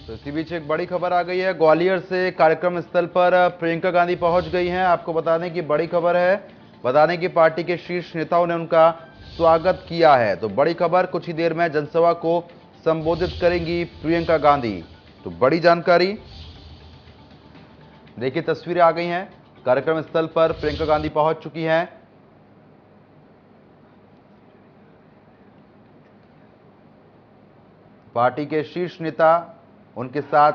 तो इसी बीच एक बड़ी खबर आ गई है। ग्वालियर से कार्यक्रम स्थल पर प्रियंका गांधी पहुंच गई हैं। आपको बताने की बड़ी खबर है, बताने की पार्टी के शीर्ष नेताओं ने उनका स्वागत किया है। तो बड़ी खबर, कुछ ही देर में जनसभा को संबोधित करेंगी प्रियंका गांधी। तो बड़ी जानकारी देखिए, तस्वीरें आ गई हैं। कार्यक्रम स्थल पर प्रियंका गांधी पहुंच चुकी हैं। पार्टी के शीर्ष नेता उनके साथ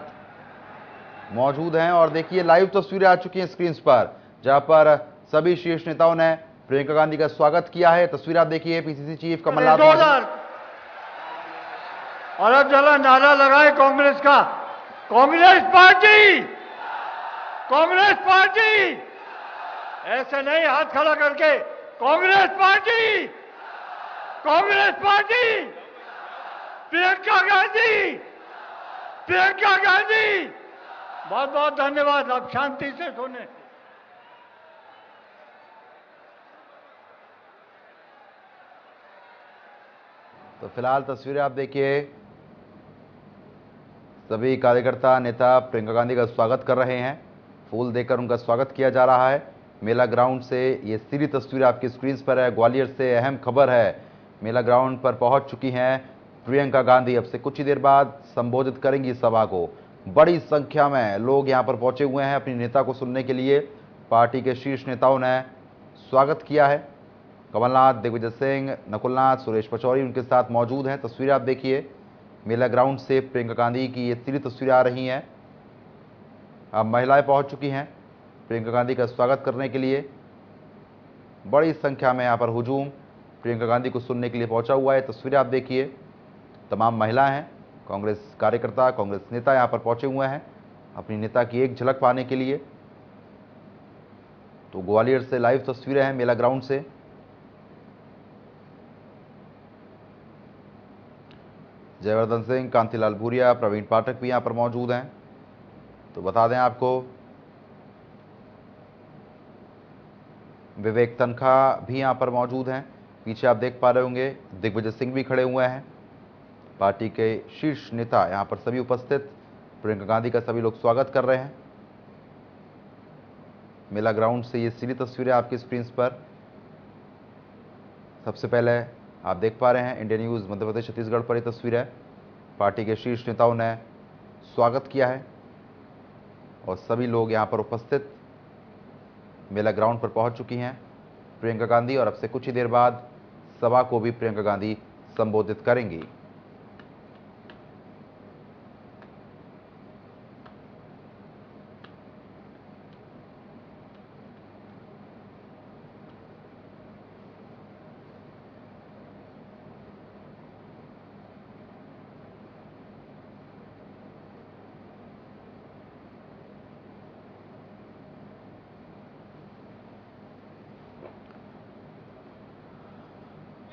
मौजूद हैं और देखिए लाइव तस्वीरें आ चुकी हैं स्क्रीन पर, जहां पर सभी शीर्ष नेताओं ने प्रियंका गांधी का स्वागत किया है। तस्वीर आप देखिए, पीसीसी चीफ कमलनाथ और अब जरा नारा लगाए कांग्रेस का, कांग्रेस पार्टी, कांग्रेस पार्टी, ऐसे नहीं हाथ खड़ा करके, कांग्रेस पार्टी, कांग्रेस पार्टी, प्रियंका गांधी, प्रियंका गांधी। बहुत बहुत धन्यवाद। आप शांति से सुने। तो फिलहाल तस्वीरें आप देखिए, सभी कार्यकर्ता नेता प्रियंका गांधी का स्वागत कर रहे हैं। फूल देकर उनका स्वागत किया जा रहा है। मेला ग्राउंड से ये सीधी तस्वीर आपकी स्क्रीन पर है। ग्वालियर से अहम खबर है, मेला ग्राउंड पर पहुंच चुकी हैं प्रियंका गांधी। अब से कुछ ही देर बाद संबोधित करेंगी सभा को। बड़ी संख्या में लोग यहां पर पहुंचे हुए हैं अपनी नेता को सुनने के लिए। पार्टी के शीर्ष नेताओं ने स्वागत किया है। कमलनाथ, दिग्विजय सिंह, नकुलनाथ, सुरेश पचौरी उनके साथ मौजूद हैं। तस्वीरें आप देखिए, मेला ग्राउंड से प्रियंका गांधी की ये सीधी तस्वीरें आ रही हैं। अब महिलाएं पहुंच चुकी हैं प्रियंका गांधी का स्वागत करने के लिए। बड़ी संख्या में यहां पर हुजूम प्रियंका गांधी को सुनने के लिए पहुंचा हुआ है। तस्वीरें आप देखिए, तमाम महिलाएं हैं, कांग्रेस कार्यकर्ता, कांग्रेस नेता यहां पर पहुंचे हुए हैं अपनी नेता की एक झलक पाने के लिए। तो ग्वालियर से लाइव तस्वीरें हैं मेला ग्राउंड से। जयवर्धन सिंह, कांतिलाल भूरिया, प्रवीण पाठक भी यहां पर मौजूद हैं। तो बता दें आपको, विवेक तनखा भी यहां पर मौजूद हैं। पीछे आप देख पा रहे होंगे दिग्विजय सिंह भी खड़े हुए हैं। पार्टी के शीर्ष नेता यहां पर सभी उपस्थित, प्रियंका गांधी का सभी लोग स्वागत कर रहे हैं। मेला ग्राउंड से ये सीधी तस्वीरें आपकी स्क्रीन पर। सबसे पहले आप देख पा रहे हैं इंडियन न्यूज़ मध्य प्रदेश छत्तीसगढ़ पर ये तस्वीर है। पार्टी के शीर्ष नेताओं ने स्वागत किया है और सभी लोग यहां पर उपस्थित मेला ग्राउंड पर पहुंच चुकी हैं प्रियंका गांधी। और अब से कुछ ही देर बाद सभा को भी प्रियंका गांधी संबोधित करेंगी।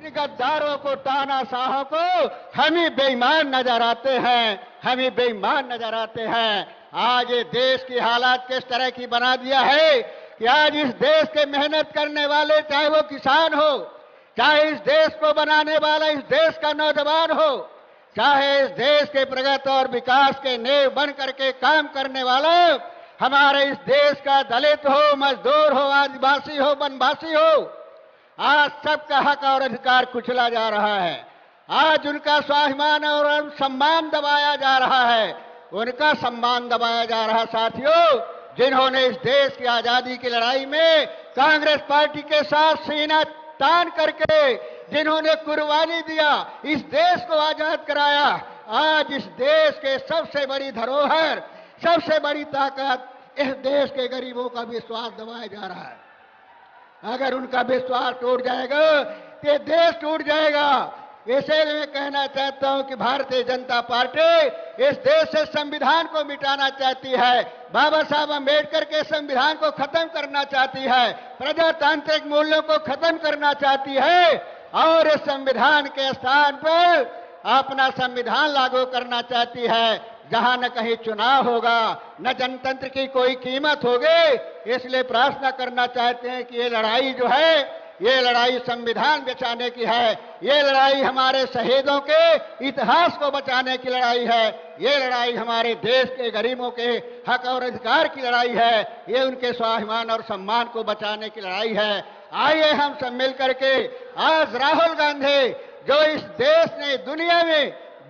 गद्दारों को, तानाशाहों को हम ही बेईमान नजर आते हैं, हम ही बेईमान नजर आते हैं। आज ये देश की हालात किस तरह की बना दिया है कि आज इस देश के मेहनत करने वाले, चाहे वो किसान हो, चाहे इस देश को बनाने वाला इस देश का नौजवान हो, चाहे इस देश के प्रगति और विकास के नींव बन करके काम करने वाला हमारे इस देश का दलित हो, मजदूर हो, आदिवासी हो, वनवासी हो, आज सबका हक और अधिकार कुचला जा रहा है। आज उनका स्वाभिमान और सम्मान दबाया जा रहा है, उनका सम्मान दबाया जा रहा है। साथियों, जिन्होंने इस देश की आजादी की लड़ाई में कांग्रेस पार्टी के साथ सीना तान करके जिन्होंने कुर्बानी दिया, इस देश को आजाद कराया, आज इस देश के सबसे बड़ी धरोहर, सबसे बड़ी ताकत इस देश के गरीबों का विश्वास दबाया जा रहा है। अगर उनका विश्वास टूट जाएगा तो देश टूट जाएगा। इसलिए मैं कहना चाहता हूं कि भारतीय जनता पार्टी इस देश से संविधान को मिटाना चाहती है, बाबा साहब अम्बेडकर के संविधान को खत्म करना चाहती है, प्रजातांत्रिक मूल्यों को खत्म करना चाहती है और इस संविधान के स्थान पर अपना संविधान लागू करना चाहती है, जहां न कहीं चुनाव होगा, न जनतंत्र की कोई कीमत होगी। इसलिए प्रार्थना करना चाहते हैं कि ये लड़ाई जो है ये लड़ाई संविधान बचाने की है, ये लड़ाई हमारे शहीदों के इतिहास को बचाने की लड़ाई है, ये लड़ाई हमारे देश के गरीबों के हक और अधिकार की लड़ाई है, ये उनके स्वाभिमान और सम्मान को बचाने की लड़ाई है। आइए हम सब मिलकर के आज राहुल गांधी जो इस देश ने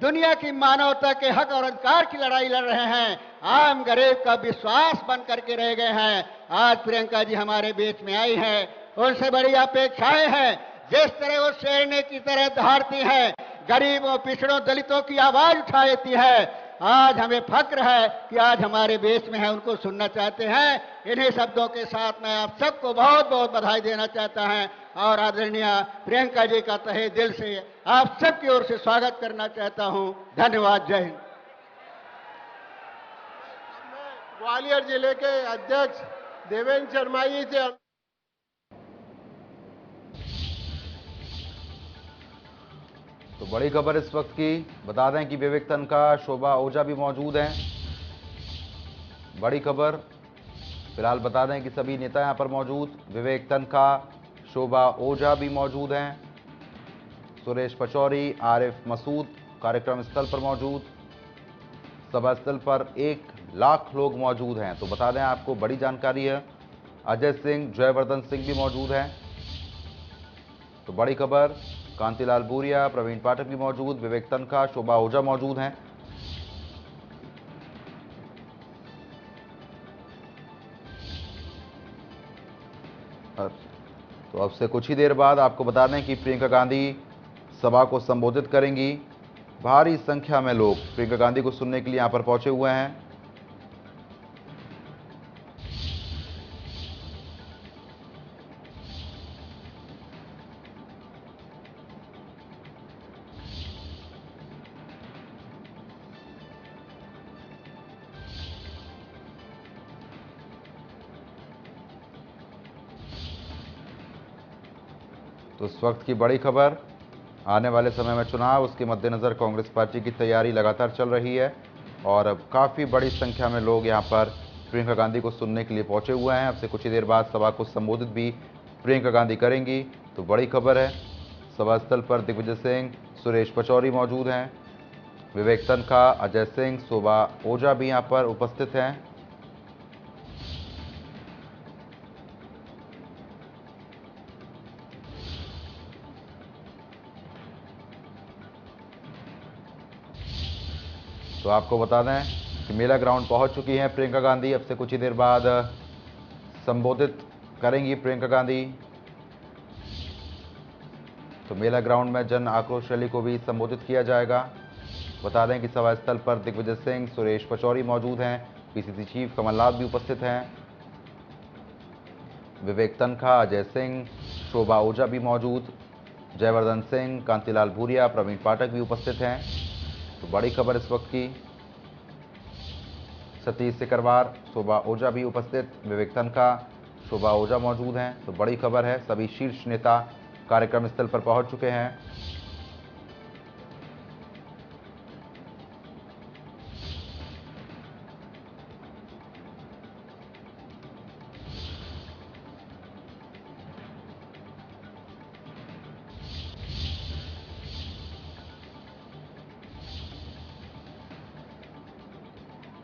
दुनिया की मानवता के हक और अधिकार की लड़ाई लड़ रहे हैं, आम गरीब का विश्वास बन करके रह गए हैं। आज प्रियंका जी हमारे बीच में आई हैं, उनसे बड़ी अपेक्षाएं हैं। जिस तरह वो शेरनी की तरह दहाड़ती हैं, गरीबों, पिछड़ों, दलितों की आवाज उठाती है, आज हमें फक्र है कि आज हमारे बीच में है, उनको सुनना चाहते हैं। इन्हीं शब्दों के साथ मैं आप सबको बहुत बहुत बधाई देना चाहता हूं और आदरणीय प्रियंका जी का तहे दिल से आप सबकी ओर से स्वागत करना चाहता हूं। धन्यवाद। जय हिंद। ग्वालियर जिले के अध्यक्ष देवेंद्र शर्मा जी से तो बड़ी खबर इस वक्त की बता दें कि विवेक तनखा, शोभा ओझा भी मौजूद हैं। बड़ी खबर फिलहाल बता दें कि सभी नेता यहां पर मौजूद, विवेक तनखा, शोभा ओझा भी मौजूद हैं, सुरेश पचौरी, आरिफ मसूद कार्यक्रम स्थल पर मौजूद, सभा स्थल पर 1 लाख लोग मौजूद हैं। तो बता दें आपको बड़ी जानकारी है, अजय सिंह, जयवर्धन सिंह भी मौजूद हैं। तो बड़ी खबर, कांतिलाल भूरिया, प्रवीण पाठक भी मौजूद, विवेक तनखा, शोभा ओझा मौजूद हैं। तो अब से कुछ ही देर बाद आपको बता दें कि प्रियंका गांधी सभा को संबोधित करेंगी। भारी संख्या में लोग प्रियंका गांधी को सुनने के लिए यहां पर पहुंचे हुए हैं। तो इस वक्त की बड़ी खबर, आने वाले समय में चुनाव, उसके मद्देनज़र कांग्रेस पार्टी की तैयारी लगातार चल रही है और अब काफ़ी बड़ी संख्या में लोग यहां पर प्रियंका गांधी को सुनने के लिए पहुंचे हुए हैं। अब से कुछ ही देर बाद सभा को संबोधित भी प्रियंका गांधी करेंगी। तो बड़ी खबर है, सभा स्थल पर दिग्विजय सिंह, सुरेश पचौरी मौजूद हैं, विवेक तनखा, अजय सिंह, शोभा ओझा भी यहाँ पर उपस्थित हैं। तो आपको बता दें कि मेला ग्राउंड पहुंच चुकी हैं प्रियंका गांधी। अब से कुछ ही देर बाद संबोधित करेंगी प्रियंका गांधी। तो मेला ग्राउंड में जन आक्रोश रैली को भी संबोधित किया जाएगा। बता दें कि सभा स्थल पर दिग्विजय सिंह, सुरेश पचौरी मौजूद हैं, पीसीसी चीफ कमलनाथ भी उपस्थित हैं, विवेक तनखा, अजय सिंह, शोभा ओझा भी मौजूद, जयवर्धन सिंह, कांतिलाल भूरिया, प्रवीण पाठक भी उपस्थित हैं। तो बड़ी खबर इस वक्त की, सतीश सिकरवार, शोभा ओझा भी उपस्थित, विवेक तनखा, शोभा ओझा मौजूद हैं। तो बड़ी खबर है, सभी शीर्ष नेता कार्यक्रम स्थल पर पहुंच चुके हैं।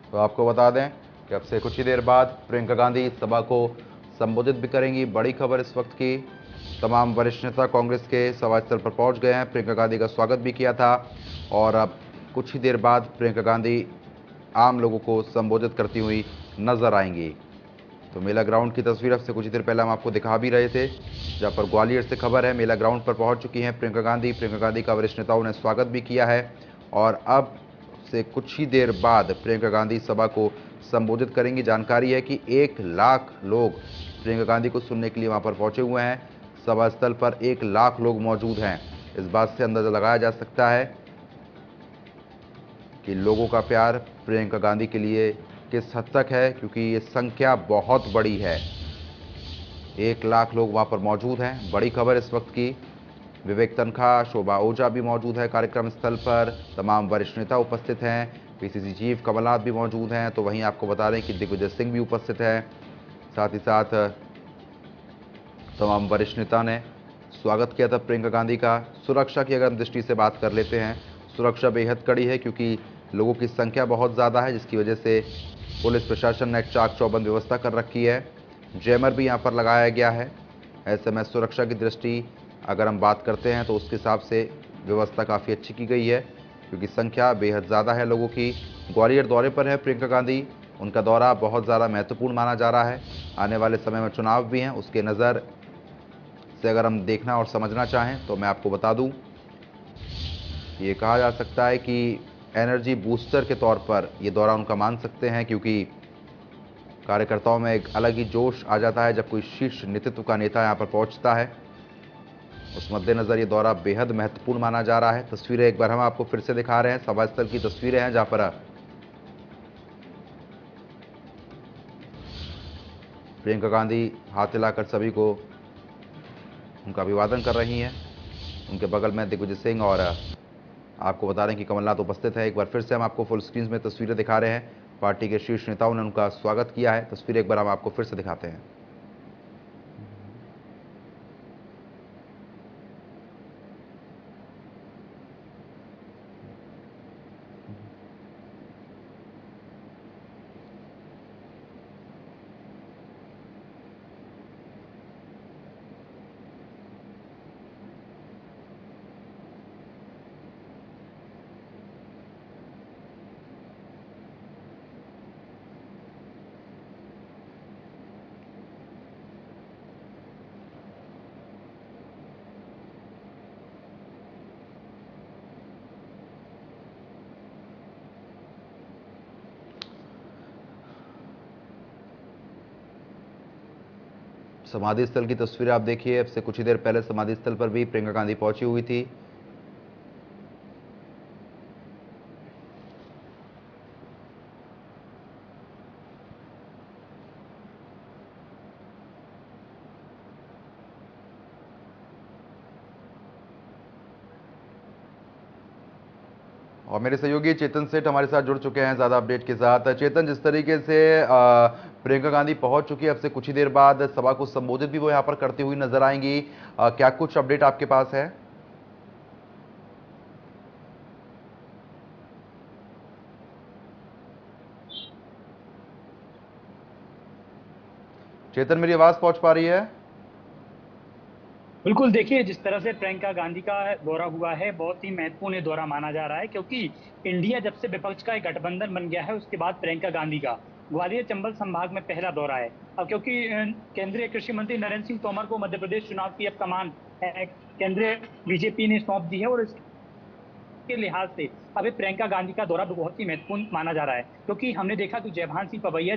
तो आपको बता दें कि अब से कुछ ही देर बाद प्रियंका गांधी सभा को संबोधित भी करेंगी। बड़ी खबर इस वक्त की, तमाम वरिष्ठ नेता कांग्रेस के सभा स्थल पर पहुंच गए हैं। प्रियंका गांधी का स्वागत भी किया था और अब कुछ ही देर बाद प्रियंका गांधी आम लोगों को संबोधित करती हुई नजर आएंगी। तो मेला ग्राउंड की तस्वीर अब से कुछ ही देर पहले हम आपको दिखा भी रहे थे, जहां पर ग्वालियर से खबर है मेला ग्राउंड पर पहुंच चुकी हैं प्रियंका गांधी। प्रियंका गांधी का वरिष्ठ नेताओं ने स्वागत भी किया है और अब से कुछ ही देर बाद प्रियंका गांधी सभा को संबोधित करेंगी। जानकारी है कि 1 लाख लोग प्रियंका गांधी को सुनने के लिए वहां पर पहुंचे हुए हैं। सभा स्थल पर 1 लाख लोग मौजूद हैं। इस बात से अंदाजा लगाया जा सकता है कि लोगों का प्यार प्रियंका गांधी के लिए किस हद तक है, क्योंकि ये संख्या बहुत बड़ी है। 1 लाख लोग वहां पर मौजूद हैं। बड़ी खबर इस वक्त की, विवेक तनखा, शोभा ओझा भी मौजूद है कार्यक्रम स्थल पर, तमाम वरिष्ठ नेता उपस्थित हैं, पीसीसी चीफ कमलनाथ भी मौजूद हैं। तो वहीं आपको बता दें कि दिग्विजय सिंह भी उपस्थित है, साथ ही साथ तमाम वरिष्ठ नेता ने स्वागत किया था प्रियंका गांधी का। सुरक्षा की अगर हम दृष्टि से बात कर लेते हैं, सुरक्षा बेहद कड़ी है क्योंकि लोगों की संख्या बहुत ज़्यादा है, जिसकी वजह से पुलिस प्रशासन ने चाक चौबंद व्यवस्था कर रखी है। जैमर भी यहाँ पर लगाया गया है। ऐसे में सुरक्षा की दृष्टि अगर हम बात करते हैं तो उसके हिसाब से व्यवस्था काफ़ी अच्छी की गई है क्योंकि संख्या बेहद ज़्यादा है लोगों की। ग्वालियर दौरे पर है प्रियंका गांधी। उनका दौरा बहुत ज़्यादा महत्वपूर्ण माना जा रहा है। आने वाले समय में चुनाव भी हैं, उसके नज़र से अगर हम देखना और समझना चाहें तो मैं आपको बता दूं, ये कहा जा सकता है कि एनर्जी बूस्टर के तौर पर ये दौरा उनका मान सकते हैं क्योंकि कार्यकर्ताओं में एक अलग ही जोश आ जाता है जब कोई शीर्ष नेतृत्व का नेता यहाँ पर पहुँचता है। उस मद्देनज़र ये दौरा बेहद महत्वपूर्ण माना जा रहा है। तस्वीरें एक बार हम आपको फिर से दिखा रहे हैं, सभा स्थल की तस्वीरें हैं जहाँ पर प्रियंका गांधी हाथ हिलाकर सभी को उनका अभिवादन कर रही हैं। उनके बगल में दिग्विजय सिंह और आपको बता रहे हैं कि कमलनाथ उपस्थित है। एक बार फिर से हम आपको फुल स्क्रीन में तस्वीरें दिखा रहे हैं। पार्टी के शीर्ष नेताओं ने उनका स्वागत किया है। तस्वीरें एक बार हम आपको फिर से दिखाते हैं। समाधि स्थल की तस्वीरें आप देखिए। अब से कुछ ही देर पहले समाधि स्थल पर भी प्रियंका गांधी पहुंची हुई थी। और मेरे सहयोगी चेतन सेठ हमारे साथ जुड़ चुके हैं ज़्यादा अपडेट के साथ। चेतन, जिस तरीके से प्रियंका गांधी पहुंच चुकी है, अब से कुछ ही देर बाद सभा को संबोधित भी वो यहां पर करती हुई नजर आएंगी, क्या कुछ अपडेट आपके पास है? चेतन, मेरी आवाज पहुंच पा रही है? बिल्कुल, देखिए जिस तरह से प्रियंका गांधी का दौरा हुआ है, बहुत ही महत्वपूर्ण दौरा माना जा रहा है क्योंकि इंडिया जब से विपक्ष का एक गठबंधन बन गया है उसके बाद प्रियंका गांधी का ग्वालियर चंबल संभाग में पहला दौरा है। अब क्योंकि केंद्रीय कृषि मंत्री नरेंद्र सिंह तोमर को मध्य प्रदेश चुनाव की अब कमान केंद्रीय बीजेपी ने सौंप दी है और के लिहाज से अभी प्रियंका गांधी का दौरा बहुत ही महत्वपूर्ण माना जा रहा है क्योंकि हमने देखा कि जयभान सिंह पवैया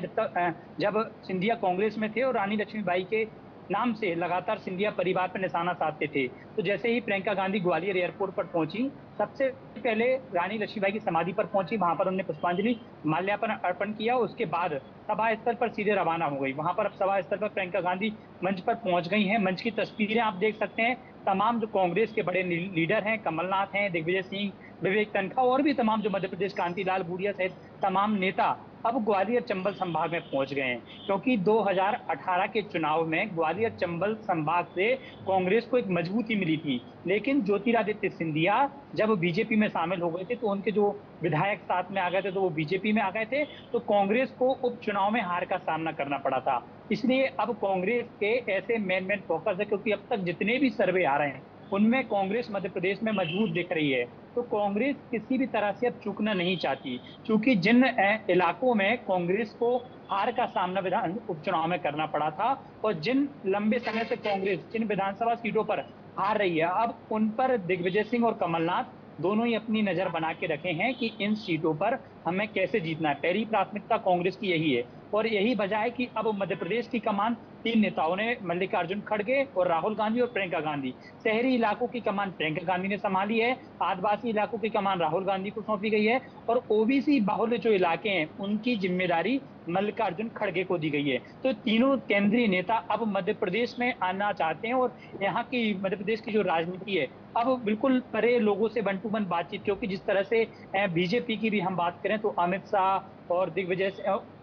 जब सिंधिया कांग्रेस में थे और रानी लक्ष्मीबाई के नाम से लगातार सिंधिया परिवार पर निशाना साधते थे, तो जैसे ही प्रियंका गांधी ग्वालियर एयरपोर्ट पर पहुंची, सबसे पहले रानी लक्ष्मीबाई की समाधि पर पहुंची, वहां पर उन्होंने पुष्पांजलि माल्यार्पण अर्पण किया। उसके बाद सभा स्थल पर सीधे रवाना हो गई। वहां पर अब सभा स्थल पर प्रियंका गांधी मंच पर पहुंच गई हैं। मंच की तस्वीरें आप देख सकते हैं। तमाम जो कांग्रेस के बड़े लीडर हैं, कमलनाथ हैं, दिग्विजय सिंह, विवेक तनखा और भी तमाम जो मध्य प्रदेश कांतिलाल भूरिया सहित तमाम नेता अब ग्वालियर चंबल संभाग में पहुंच गए हैं क्योंकि 2018 के चुनाव में ग्वालियर चंबल संभाग से कांग्रेस को एक मजबूती मिली थी, लेकिन ज्योतिरादित्य सिंधिया जब बीजेपी में शामिल हो गए थे तो उनके जो विधायक साथ में आ गए थे तो वो बीजेपी में आ गए थे, तो कांग्रेस को उपचुनाव में हार का सामना करना पड़ा था। इसलिए अब कांग्रेस के ऐसे मेन फोकस है क्योंकि अब तक जितने भी सर्वे आ रहे हैं उनमें कांग्रेस मध्य प्रदेश में मजबूत दिख रही है, तो कांग्रेस किसी भी तरह से अब चूकना नहीं चाहती क्योंकि जिन इलाकों में कांग्रेस को हार का सामना विधान उपचुनाव में करना पड़ा था और जिन लंबे समय से कांग्रेस जिन विधानसभा सीटों पर हार रही है, अब उन पर दिग्विजय सिंह और कमलनाथ दोनों ही अपनी नजर बना के रखे हैं कि इन सीटों पर हमें कैसे जीतना है। पहली प्राथमिकता कांग्रेस की यही है और यही वजह है कि अब मध्य प्रदेश की कमान तीन नेताओं ने, मल्लिकार्जुन खड़गे और राहुल गांधी और प्रियंका गांधी, शहरी इलाकों की कमान प्रियंका गांधी ने संभाली है, आदिवासी इलाकों की कमान राहुल गांधी को सौंपी गई है और ओबीसी बाहुल्य जो इलाके हैं उनकी जिम्मेदारी मल्लिकार्जुन खड़गे को दी गई है। तो तीनों केंद्रीय नेता अब मध्य प्रदेश में आना चाहते हैं और यहाँ की मध्य प्रदेश की जो राजनीति है अब बिल्कुल परे लोगों से वन टू वन बातचीत, क्योंकि जिस तरह से बीजेपी की भी हम बात करें तो अमित शाह और दिग्विजय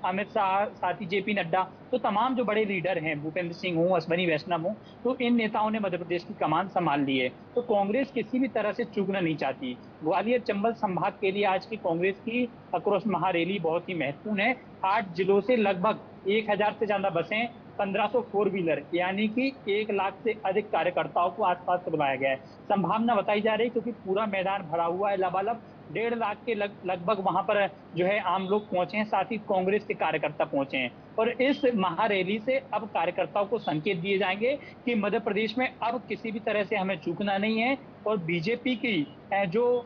अमित शाह, साथ ही जेपी नड्डा, तो तमाम जो बड़े लीडर हैं, भूपेंद्र सिंह हो, अश्वनी वैष्णव हो, तो इन नेताओं ने मध्य प्रदेश की कमान संभाल ली है। तो कांग्रेस किसी भी तरह से चूकना नहीं चाहती। ग्वालियर चंबल संभाग के लिए आज की कांग्रेस की आक्रोश महारैली बहुत ही महत्वपूर्ण है। 8 जिलों से लगभग 1000 से ज्यादा बसें, 1500 फोर व्हीलर, यानी कि 1 लाख से अधिक कार्यकर्ताओं को आसपास से बुलाया गया है। संभावना बताई जा रही है क्योंकि पूरा मैदान भरा हुआ है, लबालब 1.5 लाख के लगभग वहां पर जो है आम लोग पहुंचे हैं, साथ ही कांग्रेस के कार्यकर्ता पहुंचे हैं। और इस महारैली से अब कार्यकर्ताओं को संकेत दिए जाएंगे कि मध्य प्रदेश में अब किसी भी तरह से हमें चूकना नहीं है। और बीजेपी की जो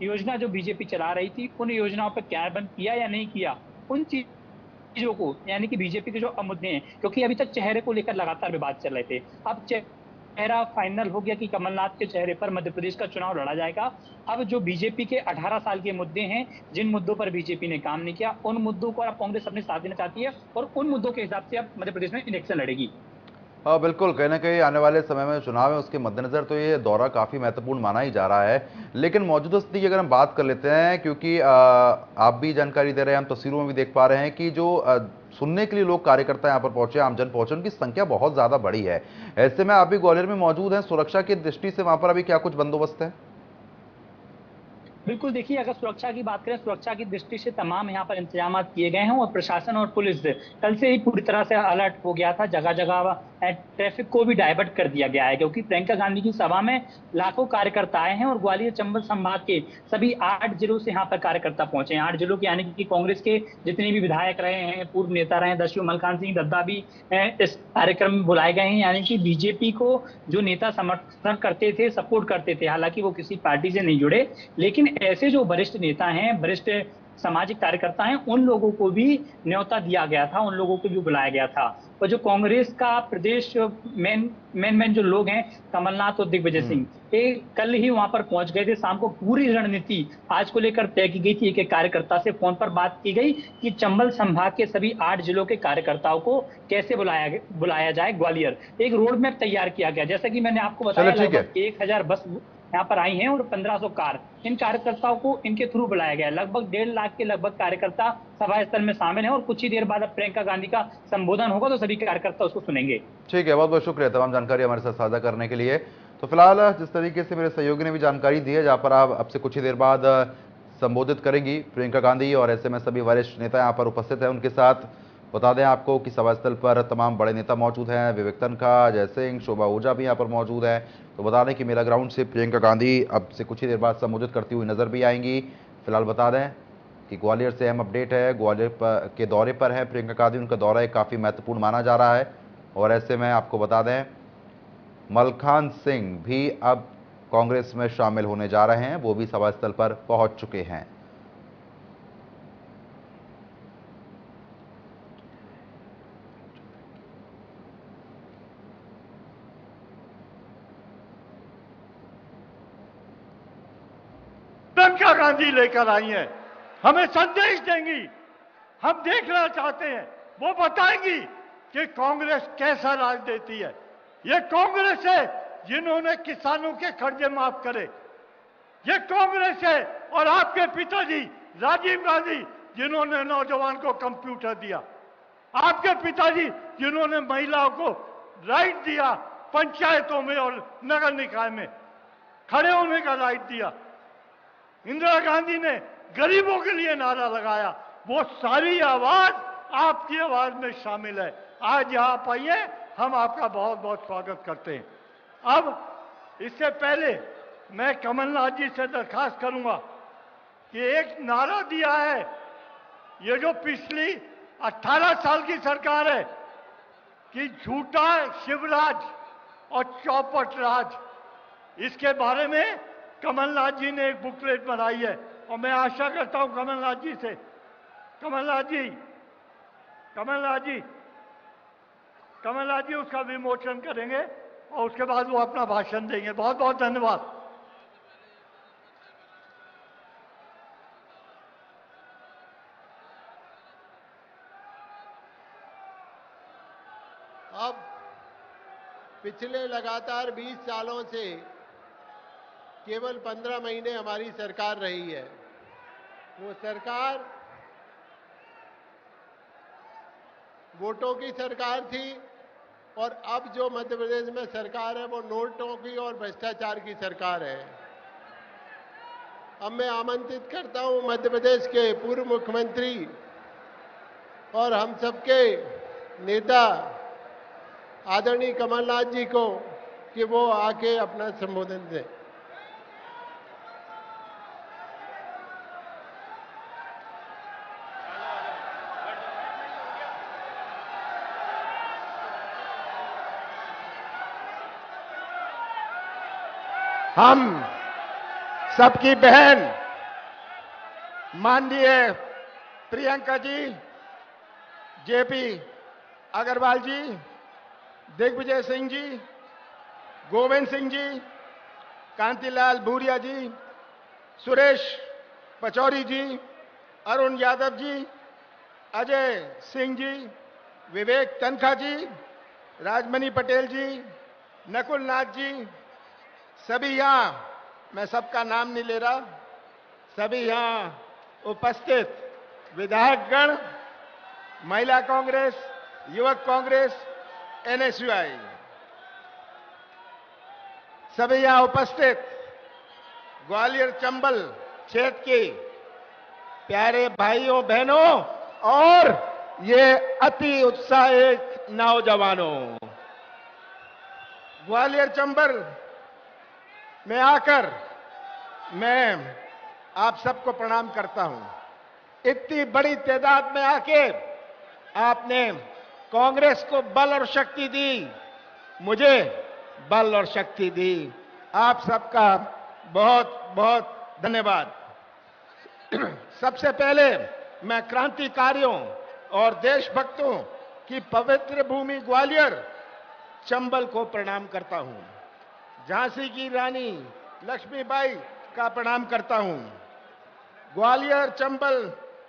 योजना जो बीजेपी चला रही थी, उन योजनाओं पर क्रियान्वयन किया या नहीं किया, उन चीजों को, यानी कि बीजेपी के जो मुद्दे हैं, क्योंकि अभी तक चेहरे को लेकर लगातार विवाद चल रहे थे, अब चेहरा फाइनल हो गया कि कमलनाथ के चेहरे पर मध्य प्रदेश का चुनाव लड़ा जाएगा। अब जो बीजेपी के 18 साल के मुद्दे हैं, जिन मुद्दों पर बीजेपी ने काम नहीं किया, उन मुद्दों को अब कांग्रेस अपने साथ देना चाहती है और उन मुद्दों के हिसाब से अब मध्य प्रदेश में इलेक्शन लड़ेगी। हाँ बिल्कुल, कहीं ना कहीं आने वाले समय में चुनाव है, उसके मद्देनजर तो ये दौरा काफ़ी महत्वपूर्ण माना ही जा रहा है। लेकिन मौजूदा स्थिति की अगर हम बात कर लेते हैं, क्योंकि आप भी जानकारी दे रहे हैं, हम तस्वीरों में भी देख पा रहे हैं कि जो सुनने के लिए लोग कार्यकर्ता यहाँ पर पहुंचे, आमजन पहुंचे, उनकी संख्या बहुत ज़्यादा बड़ी है। ऐसे में आप भी ग्वालियर में मौजूद हैं, सुरक्षा की दृष्टि से वहाँ पर अभी क्या कुछ बंदोबस्त है? बिल्कुल, देखिए, अगर सुरक्षा की बात करें, सुरक्षा की दृष्टि से तमाम यहाँ पर इंतजाम किए गए हैं और प्रशासन और पुलिस कल से ही पूरी तरह से अलर्ट हो गया था। जगह जगह ट्रैफिक को भी डाइवर्ट कर दिया गया है, क्योंकि प्रियंका गांधी की सभा में लाखों कार्यकर्ता आए हैं और ग्वालियर चंबल संभाग के सभी 8 जिलों से यहाँ पर कार्यकर्ता पहुंचे हैं। 8 जिलों के, यानी कि कांग्रेस के जितने भी विधायक रहे हैं, पूर्व नेता रहे हैं, दस्यु मलकान सिंह दद्दा भी इस कार्यक्रम में बुलाए गए हैं। यानी कि बीजेपी को जो नेता समर्थन करते थे, सपोर्ट करते थे, हालांकि वो किसी पार्टी से नहीं जुड़े, लेकिन ऐसे जो वरिष्ठ नेता हैं, वरिष्ठ सामाजिक कार्यकर्ता हैं, उन लोगों को भी न्योता दिया गया था, उन लोगों को भी बुलाया गया था। और जो कांग्रेस का प्रदेश मेन जो लोग हैं, कमलनाथ और दिग्विजय सिंह, ये कल ही वहां पर पहुंच गए थे। शाम को पूरी रणनीति आज को लेकर तय की गई थी। एक कार्यकर्ता से फोन पर बात की गई कि चंबल संभाग के सभी 8 जिलों के कार्यकर्ताओं को कैसे बुलाया जाए ग्वालियर। एक रोड मैप तैयार किया गया, जैसा कि मैंने आपको बताया, लगभग 1000 बस यहाँ पर आई हैं और 1500 कार। इन कार्यकर्ताओं को इनके थ्रू बुलाया गया। लगभग 1.5 लाख के लगभग कार्यकर्ता सभा स्थल में शामिल हैं और कुछ ही देर बाद अब प्रियंका गांधी का संबोधन होगा, तो सभी कार्यकर्ता उसको सुनेंगे। ठीक है, बहुत बहुत शुक्रिया तमाम जानकारी हमारे साथ साझा करने के लिए। तो फिलहाल जिस तरीके से मेरे सहयोगी ने भी जानकारी दी है, जहाँ पर आप अब से कुछ ही देर बाद संबोधित करेंगी प्रियंका गांधी, और ऐसे में सभी वरिष्ठ नेता यहाँ पर उपस्थित हैं उनके साथ। बता दें आपको कि सभा स्थल पर तमाम बड़े नेता मौजूद हैं, विवेक तनखा, अजय सिंह, शोभा ओझा भी यहाँ पर मौजूद है। तो बता दें कि मेला ग्राउंड से प्रियंका गांधी अब से कुछ ही देर बाद संबोधित करती हुई नजर भी आएंगी। फिलहाल बता दें कि ग्वालियर से अहम अपडेट है, ग्वालियर के दौरे पर है प्रियंका गांधी। उनका दौरा एक काफ़ी महत्वपूर्ण माना जा रहा है। और ऐसे में आपको बता दें, मलखान सिंह भी अब कांग्रेस में शामिल होने जा रहे हैं, वो भी सभा स्थल पर पहुंच चुके हैं। प्रियंका गांधी लेकर आई हैं, हमें संदेश देंगी। हम देखना चाहते हैं, वो बताएंगी कि कांग्रेस कैसा राज देती है। ये कांग्रेस है जिन्होंने किसानों के कर्जे माफ करे, ये कांग्रेस है और आपके पिताजी राजीव गांधी जिन्होंने नौजवान को कंप्यूटर दिया, आपके पिताजी जिन्होंने महिलाओं को राइट दिया, पंचायतों में और नगर निकाय में खड़े होने का राइट दिया। इंदिरा गांधी ने गरीबों के लिए नारा लगाया। वो सारी आवाज आपकी आवाज में शामिल है। आज यहां आप आइए, हम आपका बहुत बहुत स्वागत करते हैं। अब इससे पहले मैं कमलनाथ जी से दरखास्त करूंगा कि एक नारा दिया है, ये जो पिछली 18 साल की सरकार है कि झूठा शिवराज और चौपट राज, इसके बारे में कमलनाथ जी ने एक बुकलेट बनाई है और मैं आशा करता हूं कमलनाथ जी से, कमलनाथ जी उसका विमोचन करेंगे और उसके बाद वो अपना भाषण देंगे। बहुत बहुत धन्यवाद। अब पिछले लगातार 20 सालों से केवल 15 महीने हमारी सरकार रही है। वो सरकार वोटों की सरकार थी और अब जो मध्य प्रदेश में सरकार है वो नोटों की और भ्रष्टाचार की सरकार है। अब मैं आमंत्रित करता हूं मध्य प्रदेश के पूर्व मुख्यमंत्री और हम सबके नेता आदरणीय कमलनाथ जी को कि वो आके अपना संबोधन दें। हम सबकी बहन माननीय प्रियंका जी, जेपी अग्रवाल जी, दिग्विजय सिंह जी, गोविंद सिंह जी, कांतिलाल भूरिया जी, सुरेश पचौरी जी, अरुण यादव जी, अजय सिंह जी, विवेक तनखा जी, राजमणि पटेल जी, नकुल नाथ जी, सभी यहाँ, मैं सबका नाम नहीं ले रहा, सभी यहाँ उपस्थित विधायकगण, महिला कांग्रेस, युवक कांग्रेस, एनएसयूआई, सभी यहाँ उपस्थित ग्वालियर चंबल क्षेत्र के प्यारे भाइयों बहनों और ये अति उत्साहित नौजवानों, ग्वालियर चंबल में आकर मैं आप सबको प्रणाम करता हूं। इतनी बड़ी तादाद में आके आपने कांग्रेस को बल और शक्ति दी, मुझे बल और शक्ति दी। आप सबका बहुत बहुत धन्यवाद। सबसे पहले मैं क्रांतिकारियों और देशभक्तों की पवित्र भूमि ग्वालियर चंबल को प्रणाम करता हूं। झांसी की रानी लक्ष्मीबाई का प्रणाम करता हूं। ग्वालियर चंबल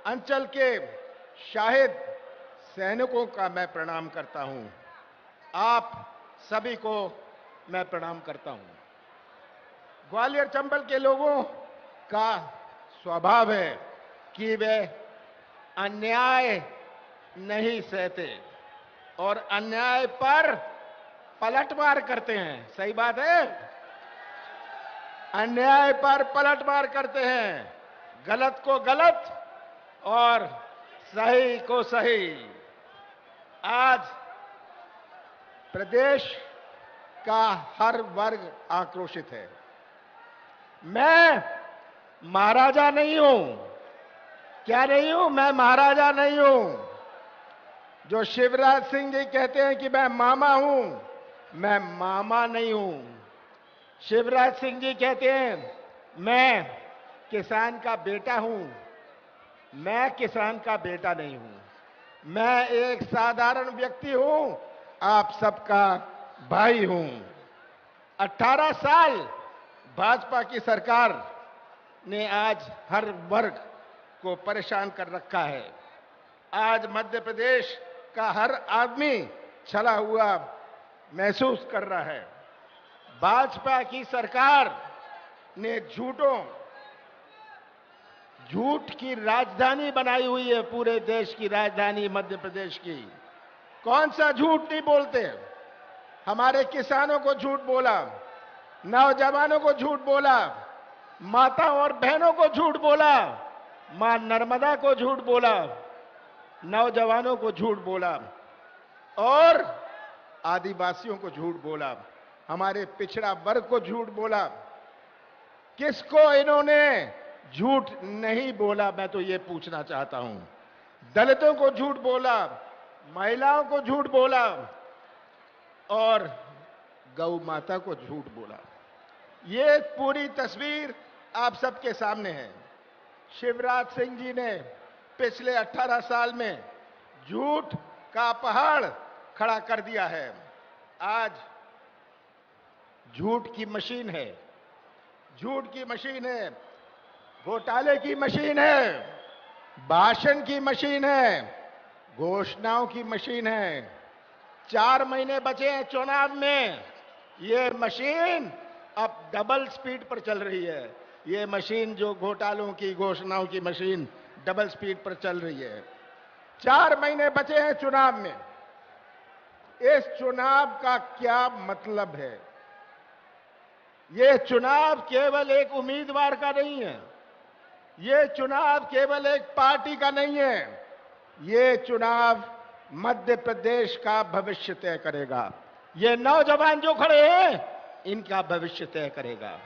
अंचल के शाहिद सैनिकों का मैं प्रणाम करता हूं। आप सभी को मैं प्रणाम करता हूं। ग्वालियर चंबल के लोगों का स्वभाव है कि वे अन्याय नहीं सहते और अन्याय पर पलटवार करते हैं। सही बात है, अन्याय पर पलटवार करते हैं, गलत को गलत और सही को सही। आज प्रदेश का हर वर्ग आक्रोशित है। मैं महाराजा नहीं हूं। क्या नहीं हूं? मैं महाराजा नहीं हूं। जो शिवराज सिंह जी कहते हैं कि मैं मामा हूं, मैं मामा नहीं हूं। शिवराज सिंह जी कहते हैं मैं किसान का बेटा हूं, मैं किसान का बेटा नहीं हूं। मैं एक साधारण व्यक्ति हूं, आप सबका भाई हूं। 18 साल भाजपा की सरकार ने आज हर वर्ग को परेशान कर रखा है। आज मध्य प्रदेश का हर आदमी छला हुआ महसूस कर रहा है। भाजपा की सरकार ने झूठ की राजधानी बनाई हुई है। पूरे देश की राजधानी मध्य प्रदेश की। कौन सा झूठ नहीं बोलते? हमारे किसानों को झूठ बोला, नौजवानों को झूठ बोला, माताओं और बहनों को झूठ बोला, मां नर्मदा को झूठ बोला, नौजवानों को झूठ बोला और आदिवासियों को झूठ बोला, हमारे पिछड़ा वर्ग को झूठ बोला। किसको इन्होंने झूठ नहीं बोला, मैं तो ये पूछना चाहता हूं। दलितों को झूठ बोला, महिलाओं को झूठ बोला और गौ माता को झूठ बोला। ये पूरी तस्वीर आप सबके सामने है। शिवराज सिंह जी ने पिछले 18 साल में झूठ का पहाड़ खड़ा कर दिया है। आज झूठ की मशीन है, झूठ की मशीन है, घोटाले की मशीन है, भाषण की मशीन है, घोषणाओं की मशीन है। 4 महीने बचे हैं चुनाव में। ये मशीन अब डबल स्पीड पर चल रही है। ये मशीन जो घोटालों की, घोषणाओं की मशीन डबल स्पीड पर चल रही है। 4 महीने बचे हैं चुनाव में। इस चुनाव का क्या मतलब है? ये चुनाव केवल एक उम्मीदवार का नहीं है, ये चुनाव केवल एक पार्टी का नहीं है, ये चुनाव मध्य प्रदेश का भविष्य तय करेगा। ये नौजवान जो खड़े हैं, इनका भविष्य तय करेगा।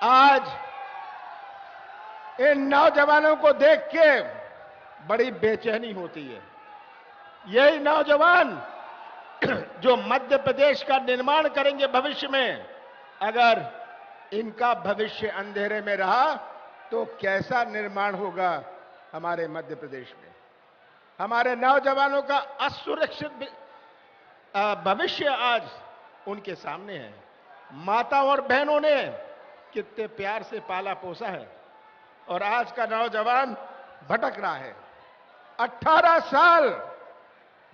आज इन नौजवानों को देख के बड़ी बेचैनी होती है। यही नौजवान जो मध्य प्रदेश का निर्माण करेंगे भविष्य में, अगर इनका भविष्य अंधेरे में रहा तो कैसा निर्माण होगा हमारे मध्य प्रदेश में? हमारे नौजवानों का असुरक्षित भविष्य आज उनके सामने है। माता और बहनों ने कितने प्यार से पाला पोसा है और आज का नौजवान भटक रहा है। 18 साल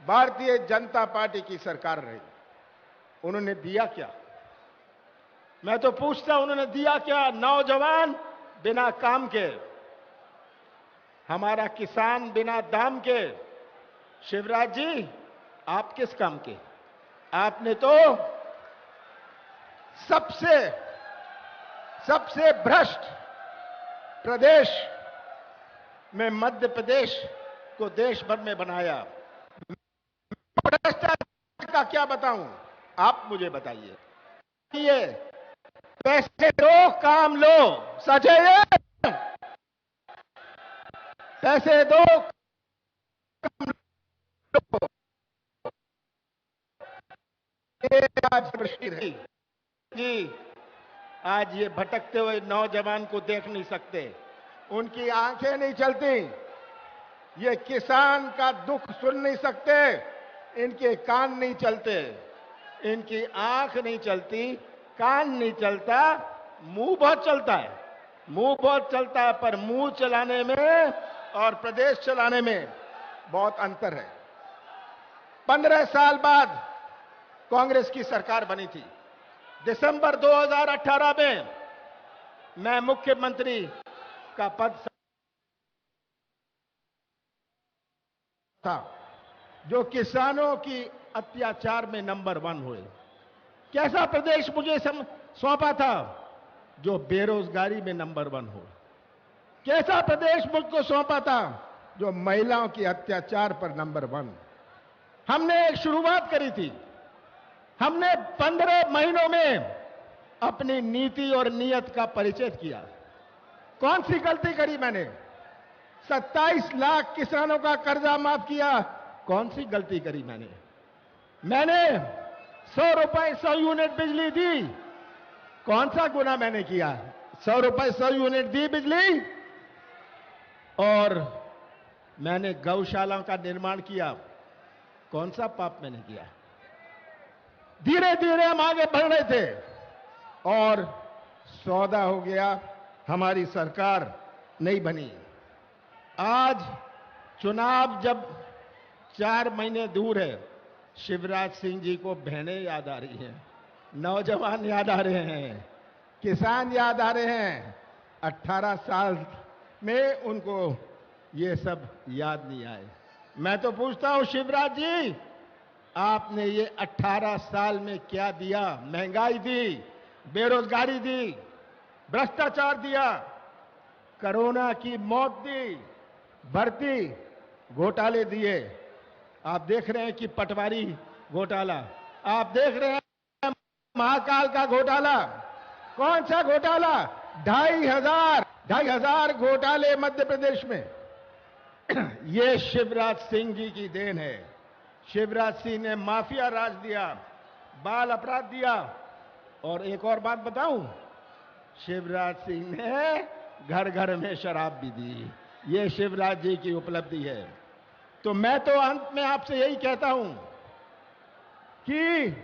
भारतीय जनता पार्टी की सरकार रही, उन्होंने दिया क्या? मैं तो पूछता, उन्होंने दिया क्या? नौजवान बिना काम के, हमारा किसान बिना दाम के। शिवराज जी, आप किस काम के? आपने तो सबसे भ्रष्ट प्रदेश में मध्य प्रदेश को देश भर में बनाया। भ्रष्टाचार का क्या बताऊं, आप मुझे बताइए। ये पैसे दो, काम लो, सच है ये? पैसे दो, काम लो। ये आज दृष्टि रही कि आज ये भटकते हुए नौजवान को देख नहीं सकते, उनकी आंखें नहीं चलती, ये किसान का दुख सुन नहीं सकते, इनके कान नहीं चलते, इनकी आंख नहीं चलती, कान नहीं चलता, मुंह बहुत चलता है। मुंह बहुत चलता है, पर मुंह चलाने में और प्रदेश चलाने में बहुत अंतर है। 15 साल बाद कांग्रेस की सरकार बनी थी। दिसंबर 2018 में मैं मुख्यमंत्री का पद था, जो किसानों की अत्याचार में नंबर 1 हुए। कैसा प्रदेश मुझे सौंपा था? जो बेरोजगारी में नंबर 1 हो। कैसा प्रदेश मुझको सौंपा था? जो महिलाओं की अत्याचार पर नंबर 1। हमने एक शुरुआत करी थी। हमने 15 महीनों में अपनी नीति और नीयत का परिचय किया। कौन सी गलती करी मैंने? 27 लाख किसानों का कर्जा माफ किया। कौन सी गलती करी मैंने? मैंने 100 रुपए 100 यूनिट बिजली दी। कौन सा गुनाह मैंने किया? 100 रुपए 100 यूनिट दी बिजली। और मैंने गौशालाओं का निर्माण किया। कौन सा पाप मैंने किया? धीरे धीरे हम आगे बढ़ रहे थे और सौदा हो गया, हमारी सरकार नहीं बनी। आज चुनाव जब 4 महीने दूर है, शिवराज सिंह जी को बहनें याद आ रही हैं, नौजवान याद आ रहे हैं, किसान याद आ रहे हैं। 18 साल में उनको ये सब याद नहीं आए। मैं तो पूछता हूं, शिवराज जी, आपने ये 18 साल में क्या दिया? महंगाई दी, बेरोजगारी दी, भ्रष्टाचार दिया, कोरोना की मौत दी, भर्ती घोटाले दिए। आप देख रहे हैं कि पटवारी घोटाला, आप देख रहे हैं महाकाल का घोटाला। कौन सा घोटाला? 2,500 घोटाले मध्य प्रदेश में। ये शिवराज सिंह जी की देन है। शिवराज सिंह ने माफिया राज दिया, बाल अपराध दिया। और एक और बात बताऊं, शिवराज सिंह ने घर घर में शराब भी दी। ये शिवराज जी की उपलब्धि है। तो मैं तो अंत में आपसे यही कहता हूं कि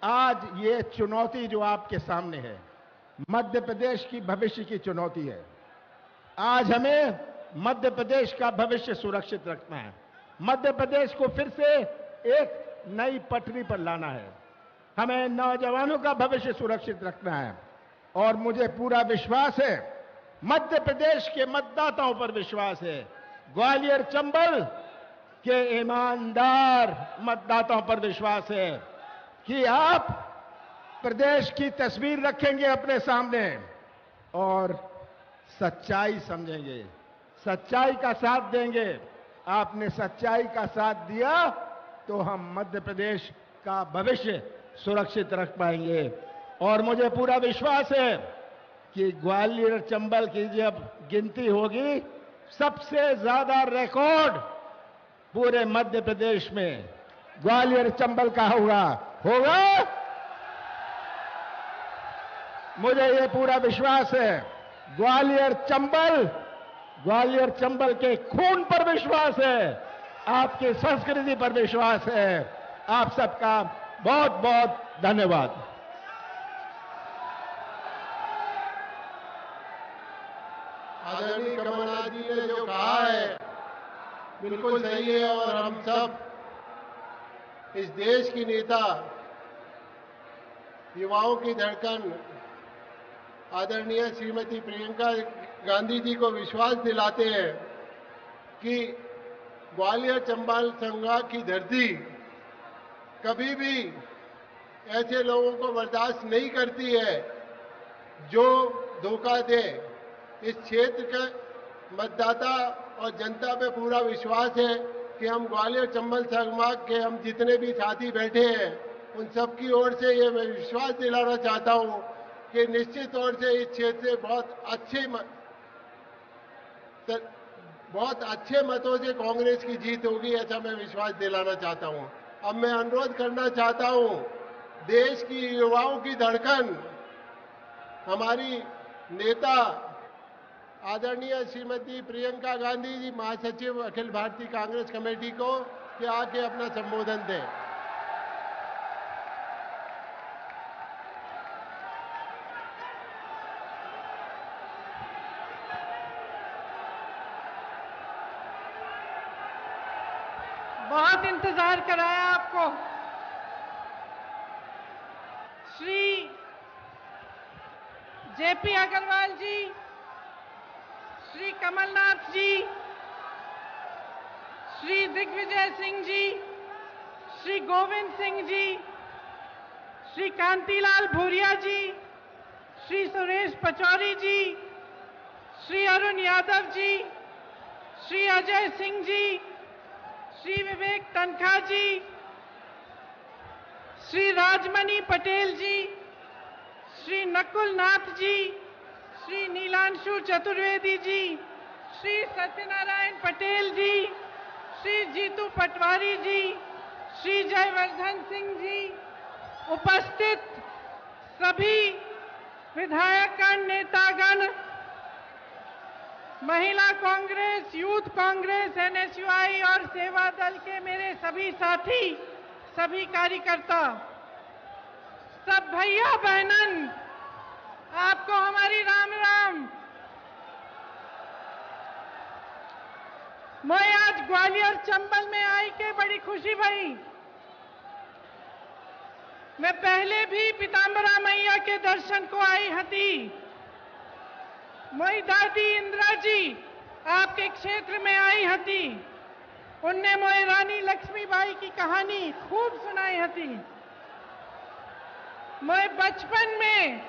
आज ये चुनौती जो आपके सामने है, मध्य प्रदेश की भविष्य की चुनौती है। आज हमें मध्य प्रदेश का भविष्य सुरक्षित रखना है। मध्य प्रदेश को फिर से एक नई पटरी पर लाना है। हमें नौजवानों का भविष्य सुरक्षित रखना है। और मुझे पूरा विश्वास है, मध्य प्रदेश के मतदाताओं पर विश्वास है। ग्वालियर चंबल कि ईमानदार मतदाताओं पर विश्वास है कि आप प्रदेश की तस्वीर रखेंगे अपने सामने और सच्चाई समझेंगे, सच्चाई का साथ देंगे। आपने सच्चाई का साथ दिया तो हम मध्य प्रदेश का भविष्य सुरक्षित रख पाएंगे। और मुझे पूरा विश्वास है कि ग्वालियर चंबल की जब गिनती होगी, सबसे ज्यादा रिकॉर्ड पूरे मध्य प्रदेश में ग्वालियर चंबल का होगा। मुझे ये पूरा विश्वास है। ग्वालियर चंबल के खून पर विश्वास है, आपकी संस्कृति पर विश्वास है। आप सबका बहुत बहुत धन्यवाद। आदरणीय कमलनाथ जी ने जो कहा है बिल्कुल सही है और हम सब इस देश की नेता, युवाओं की धड़कन आदरणीय श्रीमती प्रियंका गांधी जी को विश्वास दिलाते हैं कि ग्वालियर चंबल संभाग की धरती कभी भी ऐसे लोगों को बर्दाश्त नहीं करती है जो धोखा दे। इस क्षेत्र के मतदाता और जनता पे पूरा विश्वास है कि हम ग्वालियर चंबल संभाग के हम जितने भी साथी बैठे हैं उन सब की ओर से ये मैं विश्वास दिलाना चाहता हूं कि निश्चित तौर से इस क्षेत्र से बहुत अच्छे मतों से कांग्रेस की जीत होगी, ऐसा मैं विश्वास दिलाना चाहता हूं। अब मैं अनुरोध करना चाहता हूं, देश की युवाओं की धड़कन हमारी नेता आदरणीय श्रीमती प्रियंका गांधी जी, महासचिव अखिल भारतीय कांग्रेस कमेटी को, कि आके अपना संबोधन दें। बहुत इंतजार कराया आपको। श्री जेपी अग्रवाल जी, श्री कमलनाथ जी, श्री दिग्विजय सिंह जी, श्री गोविंद सिंह जी, श्री कांतिलाल भूरिया जी, श्री सुरेश पचौरी जी, श्री अरुण यादव जी, श्री अजय सिंह जी, श्री विवेक तनखा जी, श्री राजमणि पटेल जी, श्री नकुल नाथ जी, श्री नीलांशु चतुर्वेदी जी, श्री सत्यनारायण पटेल जी, श्री जीतू पटवारी जी, श्री जयवर्धन सिंह जी, उपस्थित सभी विधायकगण, नेतागण, महिला कांग्रेस, यूथ कांग्रेस, एनएसयूआई और सेवा दल के मेरे सभी साथी, सभी कार्यकर्ता, सब भैया बहनन, आपको हमारी राम राम। मैं आज ग्वालियर चंबल में आई के बड़ी खुशी भई। मैं पहले भी पीताम्बरा मैया के दर्शन को आई हती। मोई दादी इंदिरा जी आपके क्षेत्र में आई हती। उनने मोई रानी लक्ष्मीबाई की कहानी खूब सुनाई हती। मैं बचपन में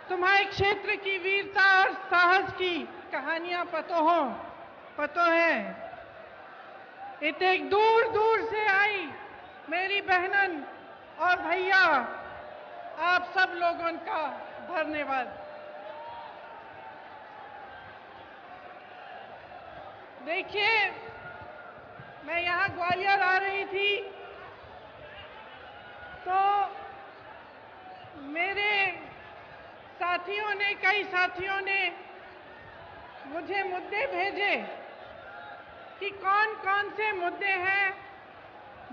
तुम्हारे क्षेत्र की वीरता और साहस की कहानियां पतो है। इतने दूर दूर से आई मेरी बहनन और भैया, आप सब लोगों का धन्यवाद। देखिए, मैं यहाँ ग्वालियर आ रही थी तो मेरे कई साथियों ने मुझे मुद्दे भेजे कि कौन कौन से मुद्दे हैं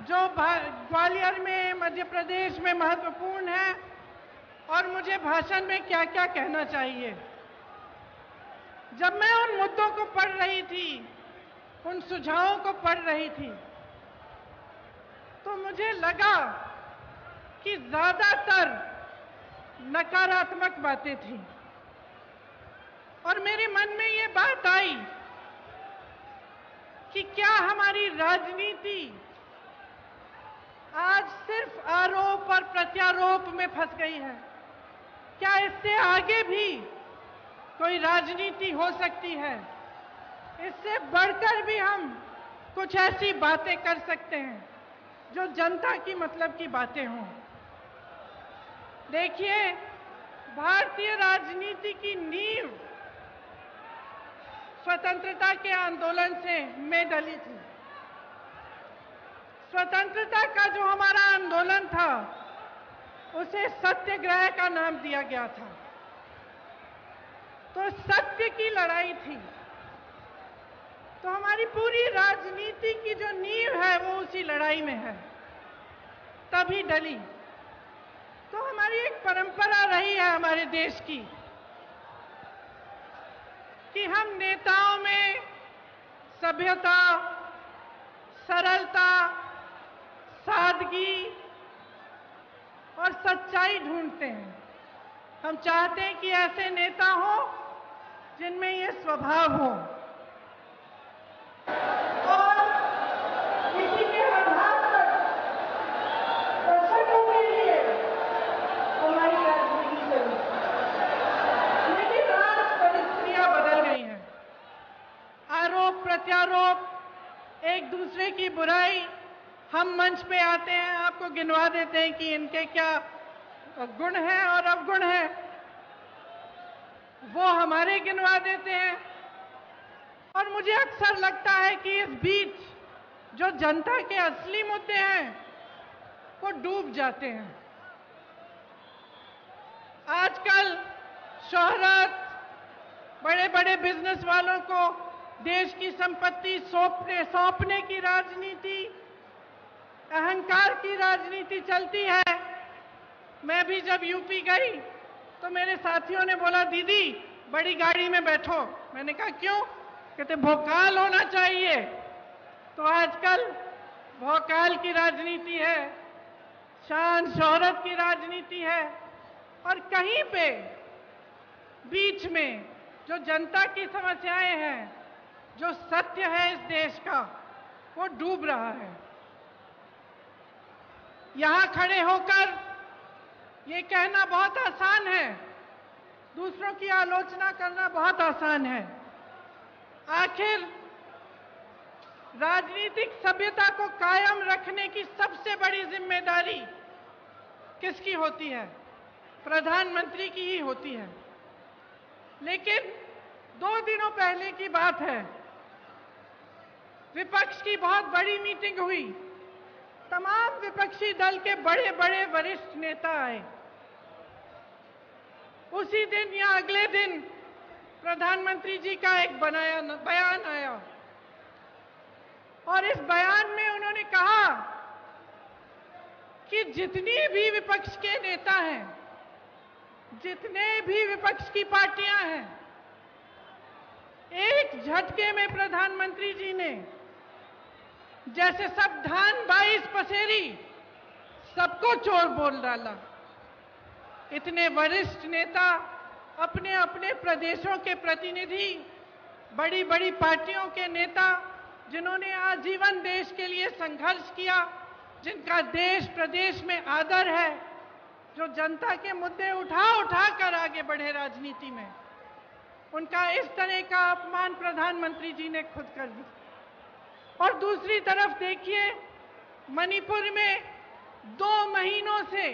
जो ग्वालियर में, मध्य प्रदेश में महत्वपूर्ण है और मुझे भाषण में क्या क्या कहना चाहिए। जब मैं उन मुद्दों को पढ़ रही थी, उन सुझावों को पढ़ रही थी, तो मुझे लगा कि ज्यादातर नकारात्मक बातें थी और मेरे मन में ये बात आई कि क्या हमारी राजनीति आज सिर्फ आरोप और प्रत्यारोप में फंस गई है? क्या इससे आगे भी कोई राजनीति हो सकती है? इससे बढ़कर भी हम कुछ ऐसी बातें कर सकते हैं जो जनता की मतलब की बातें हों। देखिए, भारतीय राजनीति की नींव स्वतंत्रता के आंदोलन से में ढली थी। स्वतंत्रता का जो हमारा आंदोलन था उसे सत्याग्रह का नाम दिया गया था। तो सत्य की लड़ाई थी। तो हमारी पूरी राजनीति की जो नींव है वो उसी लड़ाई में है, तभी ढली। तो हमारी एक परंपरा रही है हमारे देश की कि हम नेताओं में सभ्यता, सरलता, सादगी और सच्चाई ढूंढते हैं। हम चाहते हैं कि ऐसे नेता हो जिनमें ये स्वभाव हो और किसी के आधार पर दशकों के लिए हमारी राजनीति चली। लेकिन आज परिस्थितियां बदल गई हैं। आरोप प्रत्यारोप, एक दूसरे की बुराई, हम मंच पे आते हैं, आपको गिनवा देते हैं कि इनके क्या गुण हैं और अवगुण हैं, वो हमारे गिनवा देते हैं। और मुझे अक्सर लगता है कि इस बीच जो जनता के असली मुद्दे हैं वो डूब जाते हैं। आजकल शोहरत, बड़े बड़े बिजनेस वालों को देश की संपत्ति सौंपने की राजनीति, अहंकार की राजनीति चलती है। मैं भी जब यूपी गई तो मेरे साथियों ने बोला, दीदी बड़ी गाड़ी में बैठो। मैंने कहा क्यों? कहते भोकाल होना चाहिए। तो आजकल भोकाल की राजनीति है, शान शोहरत की राजनीति है, और कहीं पे बीच में जो जनता की समस्याएं हैं, जो सत्य है इस देश का, वो डूब रहा है। यहां खड़े होकर ये कहना बहुत आसान है, दूसरों की आलोचना करना बहुत आसान है। आखिर राजनीतिक सभ्यता को कायम रखने की सबसे बड़ी जिम्मेदारी किसकी होती है? प्रधानमंत्री की ही होती है। लेकिन 2 दिनों पहले की बात है, विपक्ष की बहुत बड़ी मीटिंग हुई। तमाम विपक्षी दल के बड़े बड़े वरिष्ठ नेता आए। उसी दिन या अगले दिन प्रधानमंत्री जी का एक बयान आया और इस बयान में उन्होंने कहा कि जितनी भी विपक्ष के नेता हैं, जितने भी विपक्ष की पार्टियां हैं, एक झटके में प्रधानमंत्री जी ने जैसे सब धान 22 पसेरी सबको चोर बोल डाला। इतने वरिष्ठ नेता, अपने अपने प्रदेशों के प्रतिनिधि, बड़ी बड़ी पार्टियों के नेता, जिन्होंने आजीवन देश के लिए संघर्ष किया, जिनका देश प्रदेश में आदर है, जो जनता के मुद्दे उठा कर आगे बढ़े राजनीति में, उनका इस तरह का अपमान प्रधानमंत्री जी ने खुद कर दिया। और दूसरी तरफ देखिए, मणिपुर में 2 महीनों से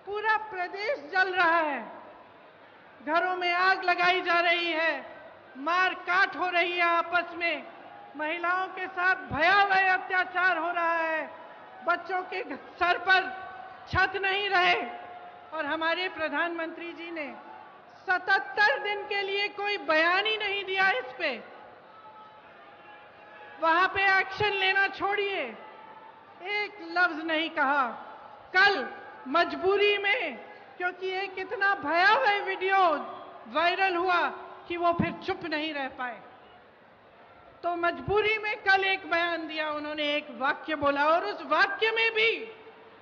पूरा प्रदेश जल रहा है, घरों में आग लगाई जा रही है, मार काट हो रही है आपस में, महिलाओं के साथ भयावह अत्याचार हो रहा है, बच्चों के सर पर छत नहीं रहे, और हमारे प्रधानमंत्री जी ने 77 दिन के लिए कोई बयान ही नहीं दिया इस पे। वहां पे एक्शन लेना छोड़िए, एक लफ्ज नहीं कहा। कल मजबूरी में, क्योंकि एक इतना भयावह वीडियो वायरल हुआ कि वो फिर चुप नहीं रह पाए, तो मजबूरी में कल एक बयान दिया उन्होंने, एक वाक्य बोला, और उस वाक्य में भी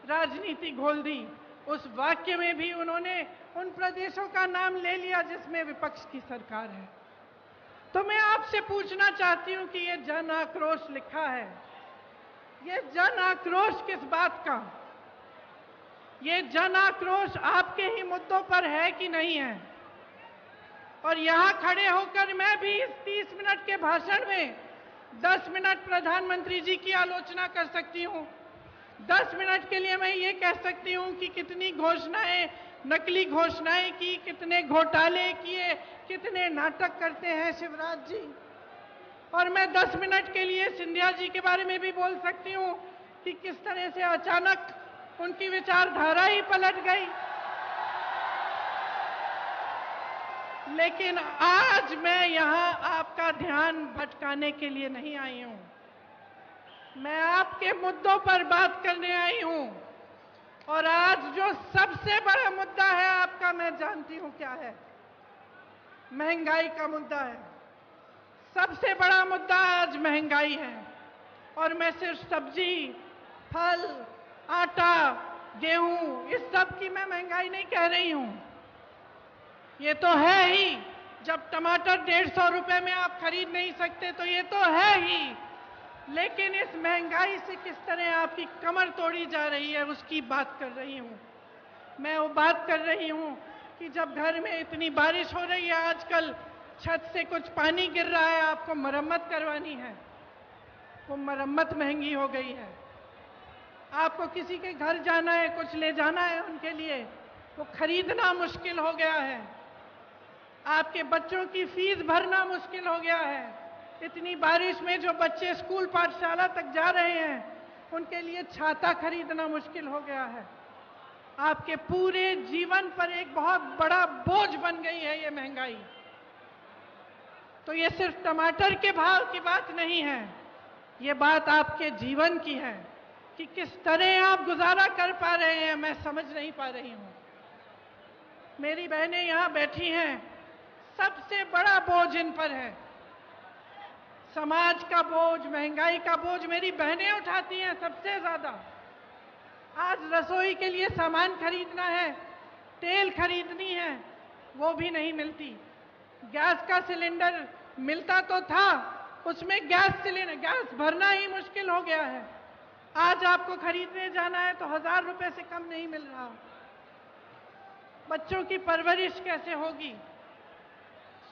राजनीति घोल दी। उस वाक्य में भी उन्होंने उन प्रदेशों का नाम ले लिया जिसमें विपक्ष की सरकार है। तो मैं आपसे पूछना चाहती हूं कि ये जन आक्रोश लिखा है, ये जन आक्रोश किस बात का? ये जन आक्रोश आपके ही मुद्दों पर है कि नहीं है? और यहां खड़े होकर मैं भी इस 30 मिनट के भाषण में 10 मिनट प्रधानमंत्री जी की आलोचना कर सकती हूं। 10 मिनट के लिए मैं ये कह सकती हूं कि कितनी घोषणाएं, नकली घोषणाएं की, कितने घोटाले किए, कितने नाटक करते हैं शिवराज जी। और मैं 10 मिनट के लिए सिंधिया जी के बारे में भी बोल सकती हूं कि किस तरह से अचानक उनकी विचारधारा ही पलट गई। लेकिन आज मैं यहां आपका ध्यान भटकाने के लिए नहीं आई हूं, मैं आपके मुद्दों पर बात करने आई हूं। और आज जो सबसे बड़ा मुद्दा है आपका, मैं जानती हूं क्या है। महंगाई का मुद्दा है। सबसे बड़ा मुद्दा आज महंगाई है। और मैं सिर्फ सब्जी, फल, आटा, गेहूं, इस सब की मैं महंगाई नहीं कह रही हूं। ये तो है ही, जब टमाटर 150 रुपए में आप खरीद नहीं सकते तो ये तो है ही। लेकिन इस महंगाई से किस तरह आपकी कमर तोड़ी जा रही है, उसकी बात कर रही हूं। मैं वो बात कर रही हूं कि जब घर में इतनी बारिश हो रही है, आजकल छत से कुछ पानी गिर रहा है, आपको मरम्मत करवानी है, वो मरम्मत महंगी हो गई है। आपको किसी के घर जाना है, कुछ ले जाना है उनके लिए, वो खरीदना मुश्किल हो गया है। आपके बच्चों की फीस भरना मुश्किल हो गया है। इतनी बारिश में जो बच्चे स्कूल पाठशाला तक जा रहे हैं, उनके लिए छाता खरीदना मुश्किल हो गया है। आपके पूरे जीवन पर एक बहुत बड़ा बोझ बन गई है ये महंगाई। तो ये सिर्फ टमाटर के भाव की बात नहीं है, ये बात आपके जीवन की है कि किस तरह आप गुजारा कर पा रहे हैं, मैं समझ नहीं पा रही हूं। मेरी बहनें यहां बैठी हैं, सबसे बड़ा बोझ इन पर है। समाज का बोझ, महंगाई का बोझ मेरी बहनें उठाती हैं सबसे ज्यादा। आज रसोई के लिए सामान खरीदना है, तेल खरीदनी है, वो भी नहीं मिलती। गैस का सिलेंडर मिलता तो था, उसमें गैस भरना ही मुश्किल हो गया है। आज आपको खरीदने जाना है तो 1000 रुपए से कम नहीं मिल रहा। बच्चों की परवरिश कैसे होगी?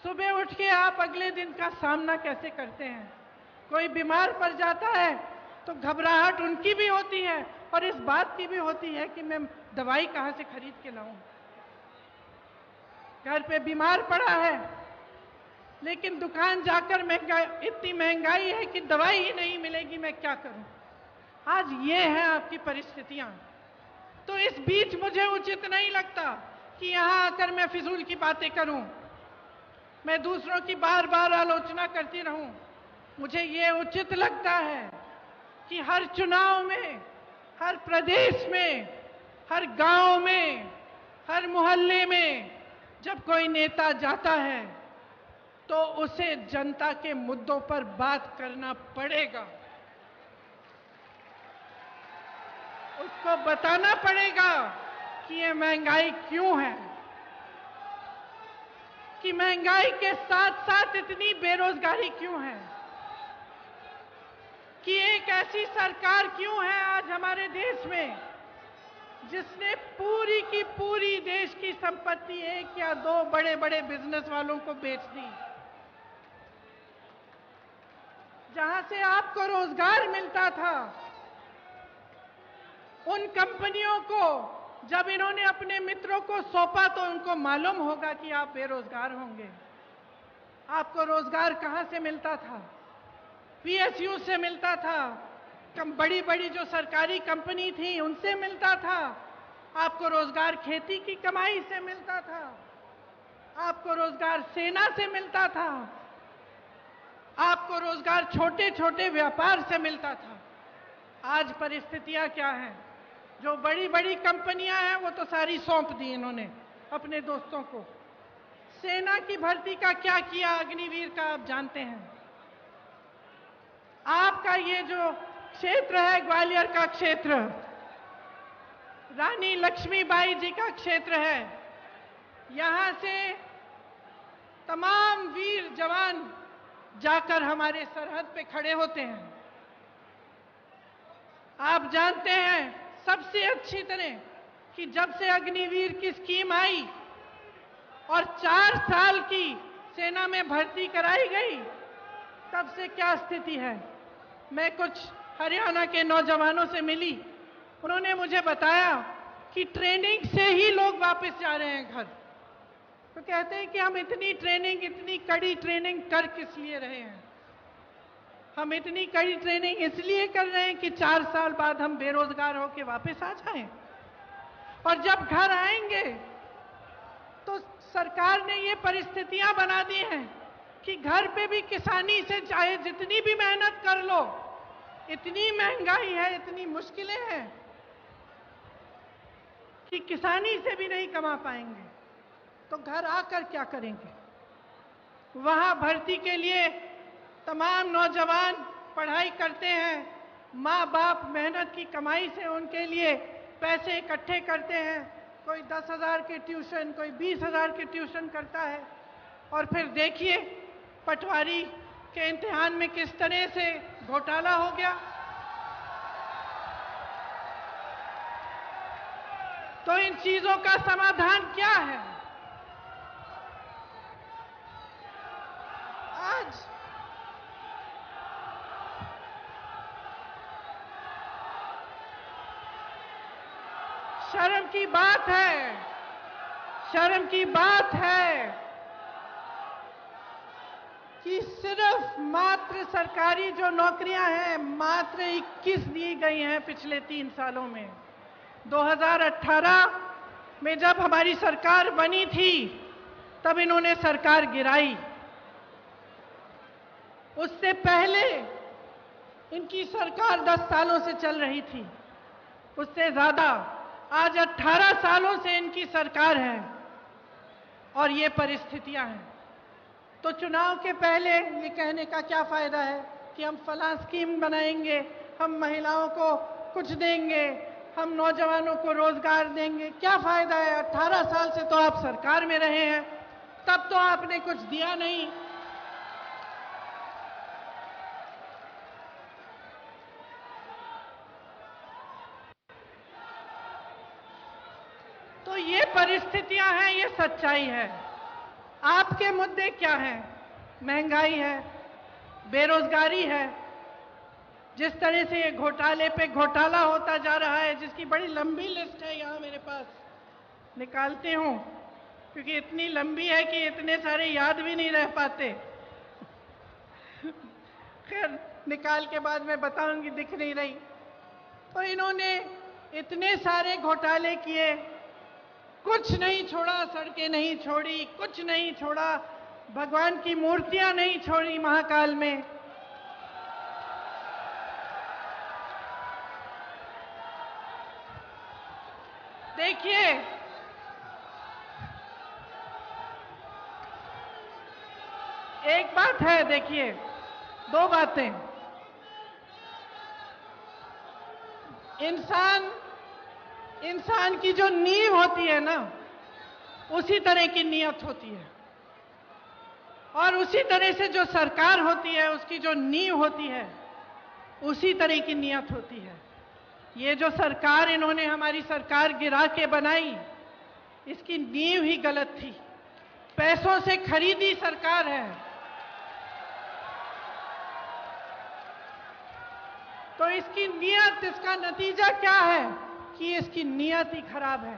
सुबह उठ के आप अगले दिन का सामना कैसे करते हैं? कोई बीमार पड़ जाता है तो घबराहट उनकी भी होती है और इस बात की भी होती है कि मैं दवाई कहां से खरीद के लाऊं। घर पे बीमार पड़ा है, लेकिन दुकान जाकर इतनी महंगाई है कि दवाई ही नहीं मिलेगी, मैं क्या करूं? आज ये है आपकी परिस्थितियां। तो इस बीच मुझे उचित नहीं लगता कि यहां आकर मैं फिजूल की बातें करूं, मैं दूसरों की बार बार आलोचना करती रहूं। मुझे ये उचित लगता है कि हर चुनाव में, हर प्रदेश में, हर गांव में, हर मोहल्ले में जब कोई नेता जाता है तो उसे जनता के मुद्दों पर बात करना पड़ेगा। उसको बताना पड़ेगा कि ये महंगाई क्यों है, कि महंगाई के साथ साथ इतनी बेरोजगारी क्यों है, कि एक ऐसी सरकार क्यों है आज हमारे देश में जिसने पूरी की पूरी देश की संपत्ति 1 या 2 बड़े बड़े बिजनेस वालों को बेच दी। जहां से आपको रोजगार मिलता था, उन कंपनियों को जब इन्होंने अपने मित्रों को सौंपा तो उनको मालूम होगा कि आप बेरोजगार होंगे। आपको रोजगार कहां से मिलता था? पीएसयू से मिलता था, बड़ी बड़ी जो सरकारी कंपनी थी उनसे मिलता था। आपको रोजगार खेती की कमाई से मिलता था, आपको रोजगार सेना से मिलता था, आपको रोजगार छोटे छोटे व्यापार से मिलता था। आज परिस्थितियां क्या हैं? जो बड़ी बड़ी कंपनियां हैं वो तो सारी सौंप दी इन्होंने अपने दोस्तों को। सेना की भर्ती का क्या किया, अग्निवीर का आप जानते हैं। आपका ये जो क्षेत्र है, ग्वालियर का क्षेत्र, रानी लक्ष्मीबाई जी का क्षेत्र है। यहां से तमाम वीर जवान जाकर हमारे सरहद पे खड़े होते हैं। आप जानते हैं सबसे अच्छी तरह कि जब से अग्निवीर की स्कीम आई और 4 साल की सेना में भर्ती कराई गई, तब से क्या स्थिति है। मैं कुछ हरियाणा के नौजवानों से मिली, उन्होंने मुझे बताया कि ट्रेनिंग से ही लोग वापस जा रहे हैं घर। तो कहते हैं कि हम इतनी ट्रेनिंग, इतनी कड़ी ट्रेनिंग कर किस लिए रहे हैं। हम इतनी कड़ी ट्रेनिंग इसलिए कर रहे हैं कि 4 साल बाद हम बेरोजगार होकर वापस आ जाएं, और जब घर आएंगे तो सरकार ने ये परिस्थितियां बना दी हैं कि घर पे भी किसानी से चाहे जितनी भी मेहनत कर लो, इतनी महंगाई है, इतनी मुश्किलें हैं कि किसानी से भी नहीं कमा पाएंगे। तो घर आकर क्या करेंगे। वहां भर्ती के लिए तमाम नौजवान पढ़ाई करते हैं, माँ बाप मेहनत की कमाई से उनके लिए पैसे इकट्ठे करते हैं। कोई 10,000 के ट्यूशन, कोई 20,000 के ट्यूशन करता है, और फिर देखिए पटवारी के इम्तिहान में किस तरह से घोटाला हो गया। तो इन चीजों का समाधान क्या है। आज शर्म की बात है, शर्म की बात है कि सिर्फ मात्र सरकारी जो नौकरियां हैं मात्र 21 दी गई हैं पिछले 3 सालों में। 2018 में जब हमारी सरकार बनी थी तब इन्होंने सरकार गिराई। उससे पहले इनकी सरकार 10 सालों से चल रही थी, उससे ज्यादा। आज 18 सालों से इनकी सरकार है और ये परिस्थितियां हैं। तो चुनाव के पहले ये कहने का क्या फायदा है कि हम फलां स्कीम बनाएंगे, हम महिलाओं को कुछ देंगे, हम नौजवानों को रोजगार देंगे। क्या फायदा है। 18 साल से तो आप सरकार में रहे हैं, तब तो आपने कुछ दिया नहीं। तो ये परिस्थितियां हैं, ये सच्चाई है। आपके मुद्दे क्या हैं। महंगाई है, बेरोजगारी है। जिस तरह से ये घोटाले पे घोटाला होता जा रहा है, जिसकी बड़ी लंबी लिस्ट है यहाँ मेरे पास, निकालती हूँ क्योंकि इतनी लंबी है कि इतने सारे याद भी नहीं रह पाते। खैर निकाल के बाद मैं बताऊंगी, दिख नहीं रही। तो इन्होंने इतने सारे घोटाले किए, कुछ नहीं छोड़ा। सड़कें नहीं छोड़ी, कुछ नहीं छोड़ा, भगवान की मूर्तियां नहीं छोड़ी महाकाल में। देखिए एक बात है, देखिए 2 बातें। इंसान की जो नींव होती है ना, उसी तरह की नीयत होती है, और उसी तरह से जो सरकार होती है उसकी जो नींव होती है उसी तरह की नीयत होती है। ये जो सरकार इन्होंने हमारी सरकार गिरा के बनाई, इसकी नींव ही गलत थी। पैसों से खरीदी सरकार है। तो इसकी नीयत, इसका नतीजा क्या है कि इसकी नीयत ही खराब है।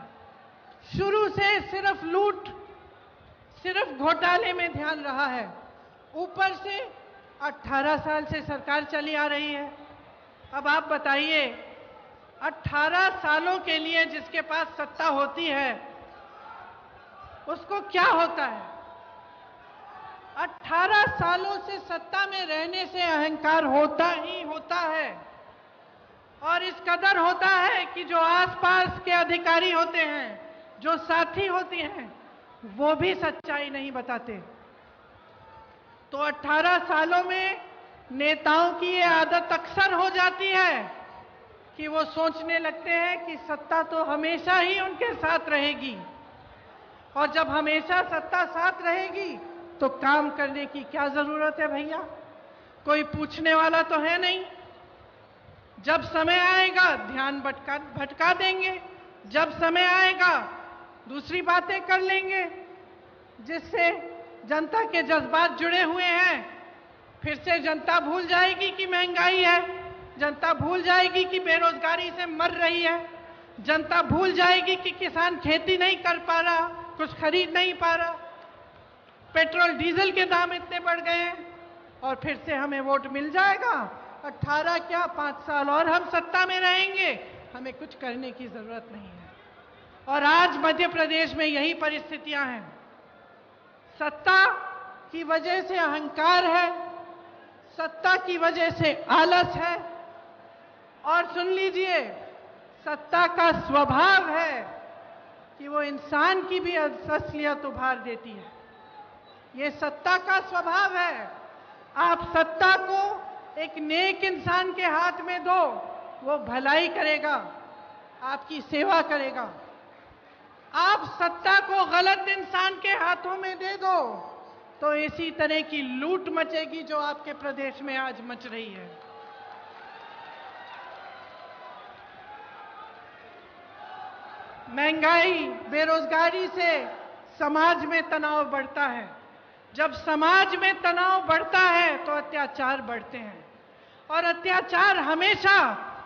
शुरू से सिर्फ लूट, सिर्फ घोटाले में ध्यान रहा है। ऊपर से 18 साल से सरकार चली आ रही है। अब आप बताइए, 18 सालों के लिए जिसके पास सत्ता होती है उसको क्या होता है। 18 सालों से सत्ता में रहने से अहंकार होता ही होता है, और इस कदर होता है कि जो आसपास के अधिकारी होते हैं, जो साथी होते हैं, वो भी सच्चाई नहीं बताते। तो 18 सालों में नेताओं की ये आदत अक्सर हो जाती है कि वो सोचने लगते हैं कि सत्ता तो हमेशा ही उनके साथ रहेगी, और जब हमेशा सत्ता साथ रहेगी तो काम करने की क्या जरूरत है भैया? कोई पूछने वाला तो है नहीं। जब समय आएगा ध्यान भटका देंगे, जब समय आएगा दूसरी बातें कर लेंगे, जिससे जनता के जज्बात जुड़े हुए हैं। फिर से जनता भूल जाएगी कि महंगाई है, जनता भूल जाएगी कि बेरोजगारी से मर रही है, जनता भूल जाएगी कि किसान खेती नहीं कर पा रहा, कुछ खरीद नहीं पा रहा, पेट्रोल डीजल के दाम इतने बढ़ गए हैं, और फिर से हमें वोट मिल जाएगा। 18 क्या 5 साल और हम सत्ता में रहेंगे, हमें कुछ करने की जरूरत नहीं है। और आज मध्य प्रदेश में यही परिस्थितियां हैं। सत्ता की वजह से अहंकार है, सत्ता की वजह से आलस है, और सुन लीजिए, सत्ता का स्वभाव है कि वो इंसान की भी असलियत उभार देती है। ये सत्ता का स्वभाव है। आप सत्ता को एक नेक इंसान के हाथ में दो, वो भलाई करेगा, आपकी सेवा करेगा। आप सत्ता को गलत इंसान के हाथों में दे दो तो इसी तरह की लूट मचेगी जो आपके प्रदेश में आज मच रही है। महंगाई, बेरोजगारी से समाज में तनाव बढ़ता है। जब समाज में तनाव बढ़ता है तो अत्याचार बढ़ते हैं, और अत्याचार हमेशा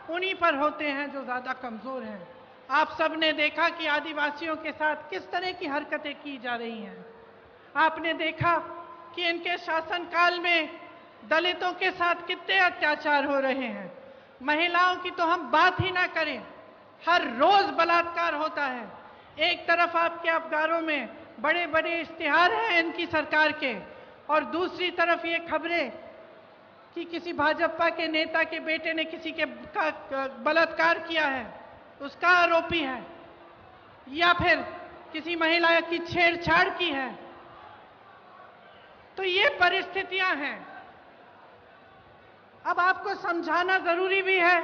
उन्हीं पर होते हैं जो ज्यादा कमजोर हैं। आप सबने देखा कि आदिवासियों के साथ किस तरह की हरकतें की जा रही हैं। आपने देखा कि इनके शासनकाल में दलितों के साथ कितने अत्याचार हो रहे हैं। महिलाओं की तो हम बात ही ना करें, हर रोज बलात्कार होता है। एक तरफ आपके अखबारों में बड़े बड़े इश्तिहार हैं इनकी सरकार के, और दूसरी तरफ ये खबरें कि किसी भाजपा के नेता के बेटे ने किसी के बलात्कार किया है, उसका आरोपी है, या फिर किसी महिला की छेड़छाड़ की है। तो ये परिस्थितियां हैं। अब आपको समझाना जरूरी भी है,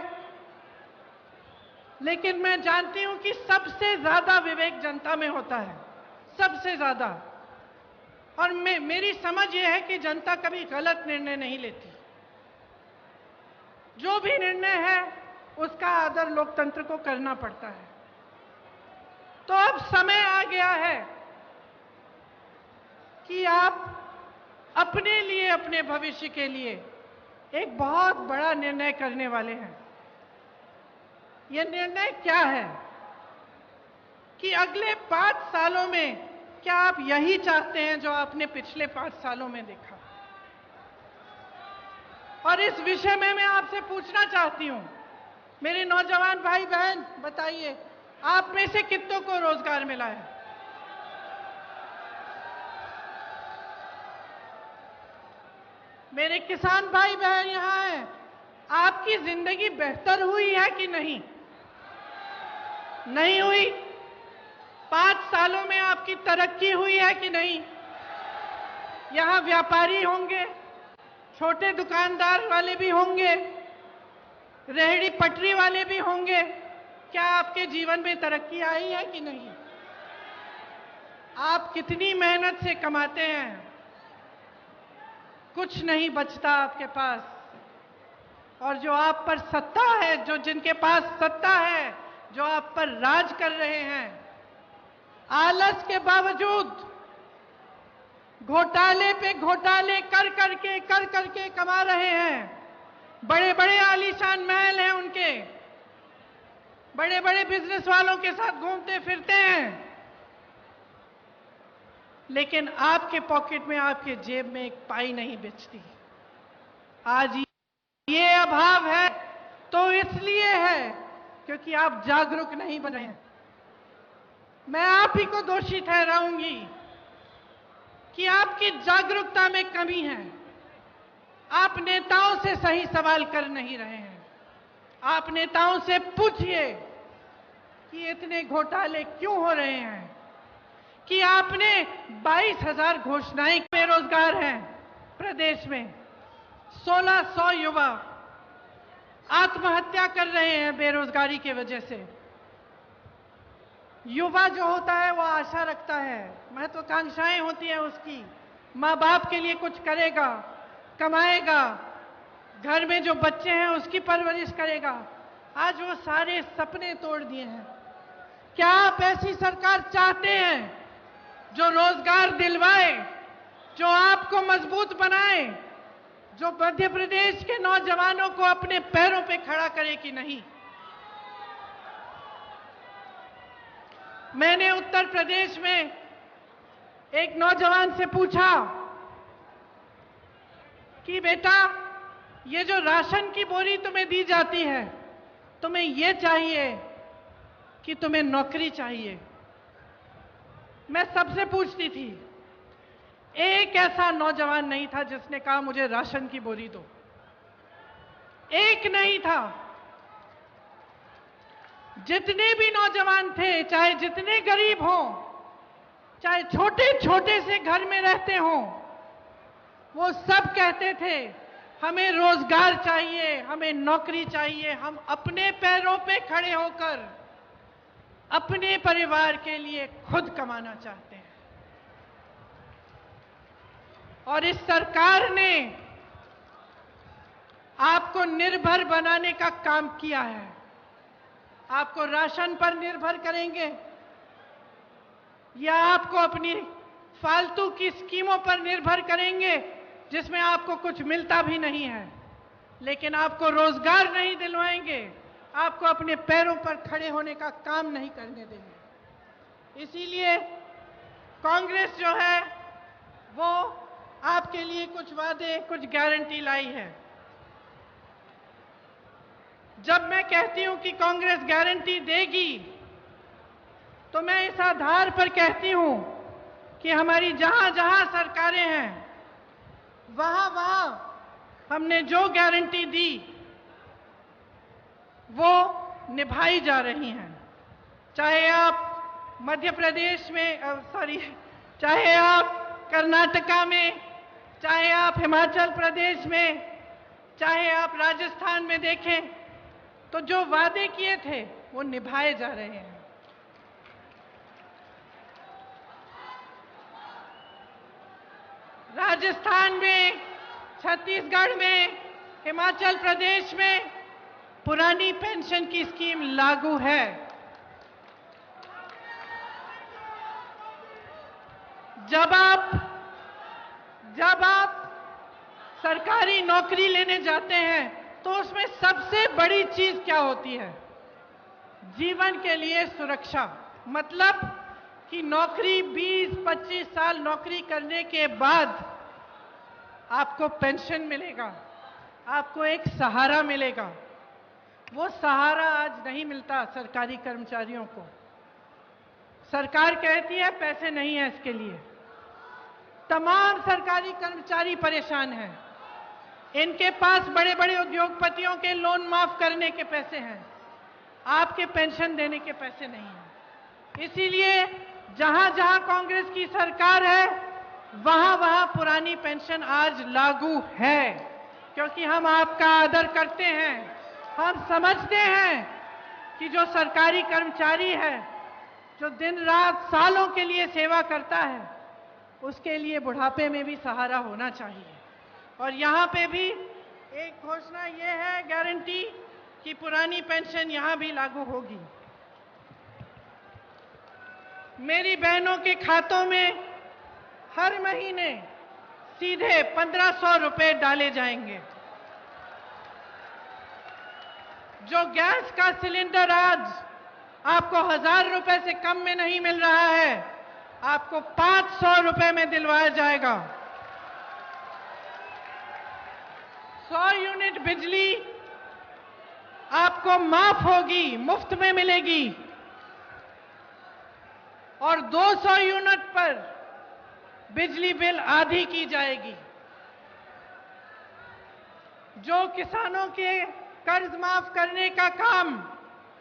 लेकिन मैं जानती हूं कि सबसे ज्यादा विवेक जनता में होता है, सबसे ज्यादा। और मेरी समझ यह है कि जनता कभी गलत निर्णय नहीं लेती। जो भी निर्णय है उसका आदर लोकतंत्र को करना पड़ता है। तो अब समय आ गया है कि आप अपने लिए, अपने भविष्य के लिए एक बहुत बड़ा निर्णय करने वाले हैं। यह निर्णय क्या है कि अगले 5 सालों में क्या आप यही चाहते हैं जो आपने पिछले 5 सालों में देखा? और इस विषय में मैं आपसे पूछना चाहती हूं, मेरे नौजवान भाई बहन, बताइए आप में से कितनों को रोजगार मिला है? मेरे किसान भाई बहन यहां हैं, आपकी जिंदगी बेहतर हुई है कि नहीं? नहीं हुई? 5 सालों में आपकी तरक्की हुई है कि नहीं? यहां व्यापारी होंगे, छोटे दुकानदार वाले भी होंगे, रेहड़ी पटरी वाले भी होंगे। क्या आपके जीवन में तरक्की आई है कि नहीं? आप कितनी मेहनत से कमाते हैं, कुछ नहीं बचता आपके पास। और जो आप पर सत्ता है, जो जिनके पास सत्ता है, जो आप पर राज कर रहे हैं, आलस के बावजूद घोटाले पे घोटाले कर करके कमा रहे हैं। बड़े बड़े आलीशान महल हैं उनके, बड़े बड़े बिजनेस वालों के साथ घूमते फिरते हैं, लेकिन आपके पॉकेट में, आपके जेब में एक पाई नहीं बचती। आज ये अभाव है तो इसलिए है क्योंकि आप जागरूक नहीं बने हैं। मैं आप ही को दोषी ठहराऊंगी कि आपकी जागरूकता में कमी है। आप नेताओं से सही सवाल कर नहीं रहे हैं। आप नेताओं से पूछिए कि इतने घोटाले क्यों हो रहे हैं, कि आपने 22,000 घोषणाएं, बेरोजगार हैं प्रदेश में, 1600 युवा आत्महत्या कर रहे हैं बेरोजगारी की वजह से। युवा जो होता है वो आशा रखता है, महत्वाकांक्षाएं होती हैं उसकी माँ बाप के लिए कुछ करेगा, कमाएगा, घर में जो बच्चे हैं उसकी परवरिश करेगा। आज वो सारे सपने तोड़ दिए हैं। क्या आप ऐसी सरकार चाहते हैं जो रोजगार दिलवाए, जो आपको मजबूत बनाए, जो मध्य प्रदेश के नौजवानों को अपने पैरों पे खड़ा करे कि नहीं? मैंने उत्तर प्रदेश में एक नौजवान से पूछा कि बेटा, ये जो राशन की बोरी तुम्हें दी जाती है, तुम्हें ये चाहिए कि तुम्हें नौकरी चाहिए? मैं सबसे पूछती थी, एक ऐसा नौजवान नहीं था जिसने कहा मुझे राशन की बोरी दो। एक नहीं था। जितने भी नौजवान थे, चाहे जितने गरीब हों, चाहे छोटे छोटे से घर में रहते हों, वो सब कहते थे हमें रोजगार चाहिए, हमें नौकरी चाहिए, हम अपने पैरों पे खड़े होकर अपने परिवार के लिए खुद कमाना चाहते हैं। और इस सरकार ने आपको निर्भर बनाने का काम किया है। आपको राशन पर निर्भर करेंगे या आपको अपनी फालतू की स्कीमों पर निर्भर करेंगे जिसमें आपको कुछ मिलता भी नहीं है, लेकिन आपको रोजगार नहीं दिलवाएंगे, आपको अपने पैरों पर खड़े होने का काम नहीं करने देंगे। इसीलिए कांग्रेस जो है वो आपके लिए कुछ वादे, कुछ गारंटी लाई है। जब मैं कहती हूं कि कांग्रेस गारंटी देगी, तो मैं इस आधार पर कहती हूं कि हमारी जहां जहां सरकारें हैं, वहां वहां हमने जो गारंटी दी वो निभाई जा रही हैं। चाहे आप मध्य प्रदेश में चाहे आप कर्नाटका में, चाहे आप हिमाचल प्रदेश में, चाहे आप राजस्थान में देखें, तो जो वादे किए थे वो निभाए जा रहे हैं। राजस्थान में, छत्तीसगढ़ में, हिमाचल प्रदेश में पुरानी पेंशन की स्कीम लागू है। जब आप सरकारी नौकरी लेने जाते हैं तो उसमें सबसे बड़ी चीज क्या होती है? जीवन के लिए सुरक्षा। मतलब कि नौकरी 20-25 साल नौकरी करने के बाद आपको पेंशन मिलेगा, आपको एक सहारा मिलेगा। वो सहारा आज नहीं मिलता सरकारी कर्मचारियों को। सरकार कहती है पैसे नहीं है इसके लिए। तमाम सरकारी कर्मचारी परेशान हैं। इनके पास बड़े बड़े उद्योगपतियों के लोन माफ करने के पैसे हैं, आपके पेंशन देने के पैसे नहीं हैं। इसीलिए जहां जहां कांग्रेस की सरकार है, वहां वहां पुरानी पेंशन आज लागू है, क्योंकि हम आपका आदर करते हैं। हम समझते हैं कि जो सरकारी कर्मचारी है, जो दिन रात सालों के लिए सेवा करता है, उसके लिए बुढ़ापे में भी सहारा होना चाहिए। और यहाँ पे भी एक घोषणा ये है, गारंटी, कि पुरानी पेंशन यहाँ भी लागू होगी। मेरी बहनों के खातों में हर महीने सीधे 1500 रुपए डाले जाएंगे। जो गैस का सिलेंडर आज आपको 1000 रुपए से कम में नहीं मिल रहा है, आपको 500 रुपए में दिलवाया जाएगा। 100 यूनिट बिजली आपको माफ होगी, मुफ्त में मिलेगी। और 200 यूनिट पर बिजली बिल आधी की जाएगी। जो किसानों के कर्ज माफ करने का काम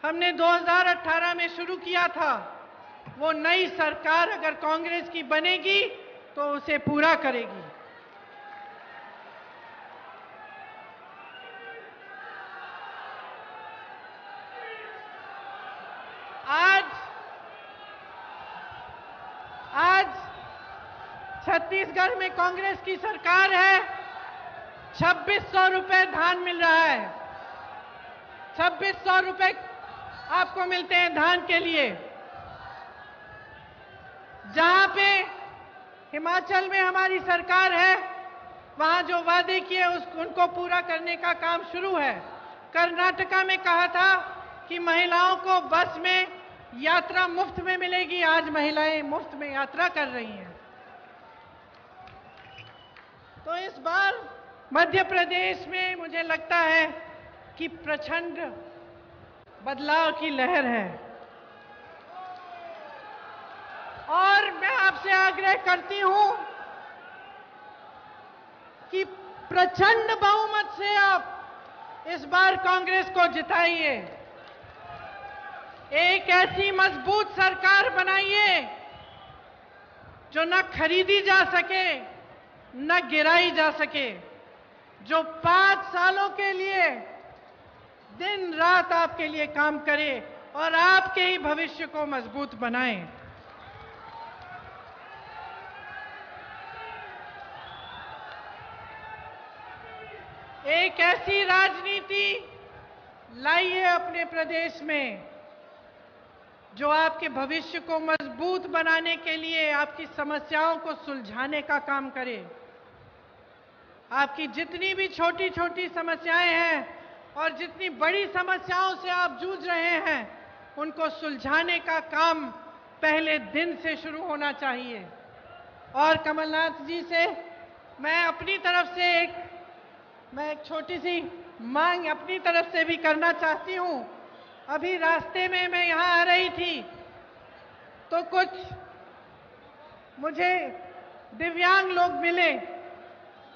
हमने 2018 में शुरू किया था, वो नई सरकार अगर कांग्रेस की बनेगी तो उसे पूरा करेगी। आज छत्तीसगढ़ में कांग्रेस की सरकार है, 2600 रुपए धान मिल रहा है। 2600 रुपए आपको मिलते हैं धान के लिए। जहां पे हिमाचल में हमारी सरकार है, वहां जो वादे किए उनको पूरा करने का काम शुरू है। कर्नाटका में कहा था कि महिलाओं को बस में यात्रा मुफ्त में मिलेगी, आज महिलाएं मुफ्त में यात्रा कर रही हैं। तो इस बार मध्य प्रदेश में मुझे लगता है कि प्रचंड बदलाव की लहर है और मैं आपसे आग्रह करती हूं कि प्रचंड बहुमत से आप इस बार कांग्रेस को जिताइए। एक ऐसी मजबूत सरकार बनाइए जो न खरीदी जा सके न गिराई जा सके, जो 5 सालों के लिए दिन रात आपके लिए काम करे और आपके ही भविष्य को मजबूत बनाए। एक ऐसी राजनीति लाइए अपने प्रदेश में जो आपके भविष्य को मजबूत बनाने के लिए आपकी समस्याओं को सुलझाने का काम करे। आपकी जितनी भी छोटी छोटी समस्याएं हैं और जितनी बड़ी समस्याओं से आप जूझ रहे हैं, उनको सुलझाने का काम पहले दिन से शुरू होना चाहिए। और कमलनाथ जी से मैं अपनी तरफ से एक छोटी सी मांग अपनी तरफ से भी करना चाहती हूं। अभी रास्ते में मैं यहां आ रही थी तो कुछ मुझे दिव्यांग लोग मिले।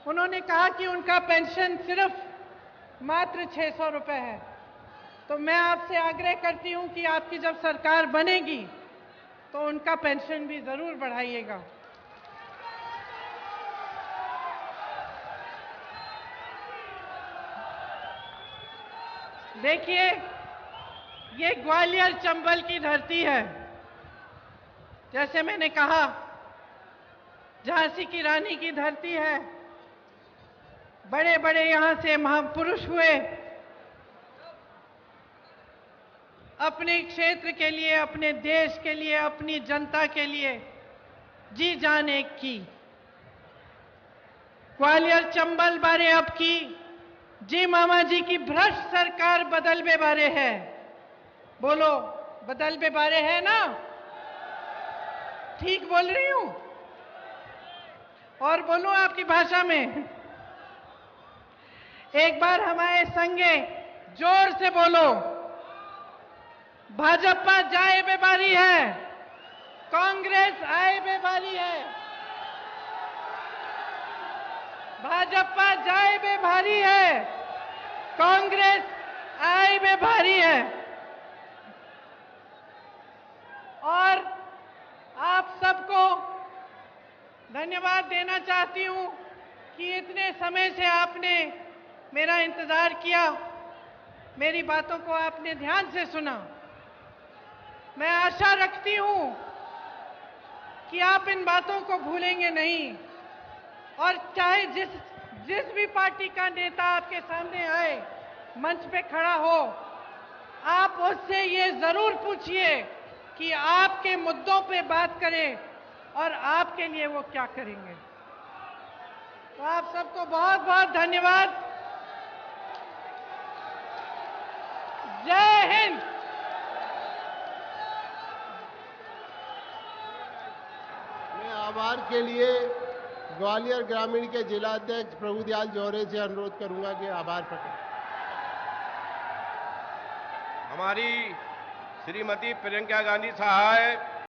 उन्होंने कहा कि उनका पेंशन सिर्फ मात्र 600 रुपए है। तो मैं आपसे आग्रह करती हूं कि आपकी जब सरकार बनेगी तो उनका पेंशन भी जरूर बढ़ाइएगा। देखिए, ये ग्वालियर चंबल की धरती है। जैसे मैंने कहा, झांसी की रानी की धरती है। बड़े बड़े यहां से महापुरुष हुए, अपने क्षेत्र के लिए, अपने देश के लिए, अपनी जनता के लिए जी जान एक की। ग्वालियर चंबल बारे अब की जी मामा जी की भ्रष्ट सरकार बदलबे बारे है। बोलो, बदलबे बारे है ना? ठीक बोल रही हूं? और बोलूं आपकी भाषा में? एक बार हमारे संगे जोर से बोलो, भाजपा जाए बेबारी है, कांग्रेस आए बेबारी है। भाजपा जाए बेभारी है, कांग्रेस आए बेभारी है। और आप सबको धन्यवाद देना चाहती हूं कि इतने समय से आपने मेरा इंतजार किया, मेरी बातों को आपने ध्यान से सुना। मैं आशा रखती हूं कि आप इन बातों को भूलेंगे नहीं और चाहे जिस भी पार्टी का नेता आपके सामने आए, मंच पे खड़ा हो, आप उससे ये जरूर पूछिए कि आपके मुद्दों पे बात करें और आपके लिए वो क्या करेंगे। तो आप सबको बहुत बहुत धन्यवाद। जय हिंद। मैं आभार के लिए ग्वालियर ग्रामीण के जिलाध्यक्ष प्रभुदयाल जौहरे से अनुरोध करूंगा कि आभार प्रकट। हमारी श्रीमती प्रियंका गांधी साहब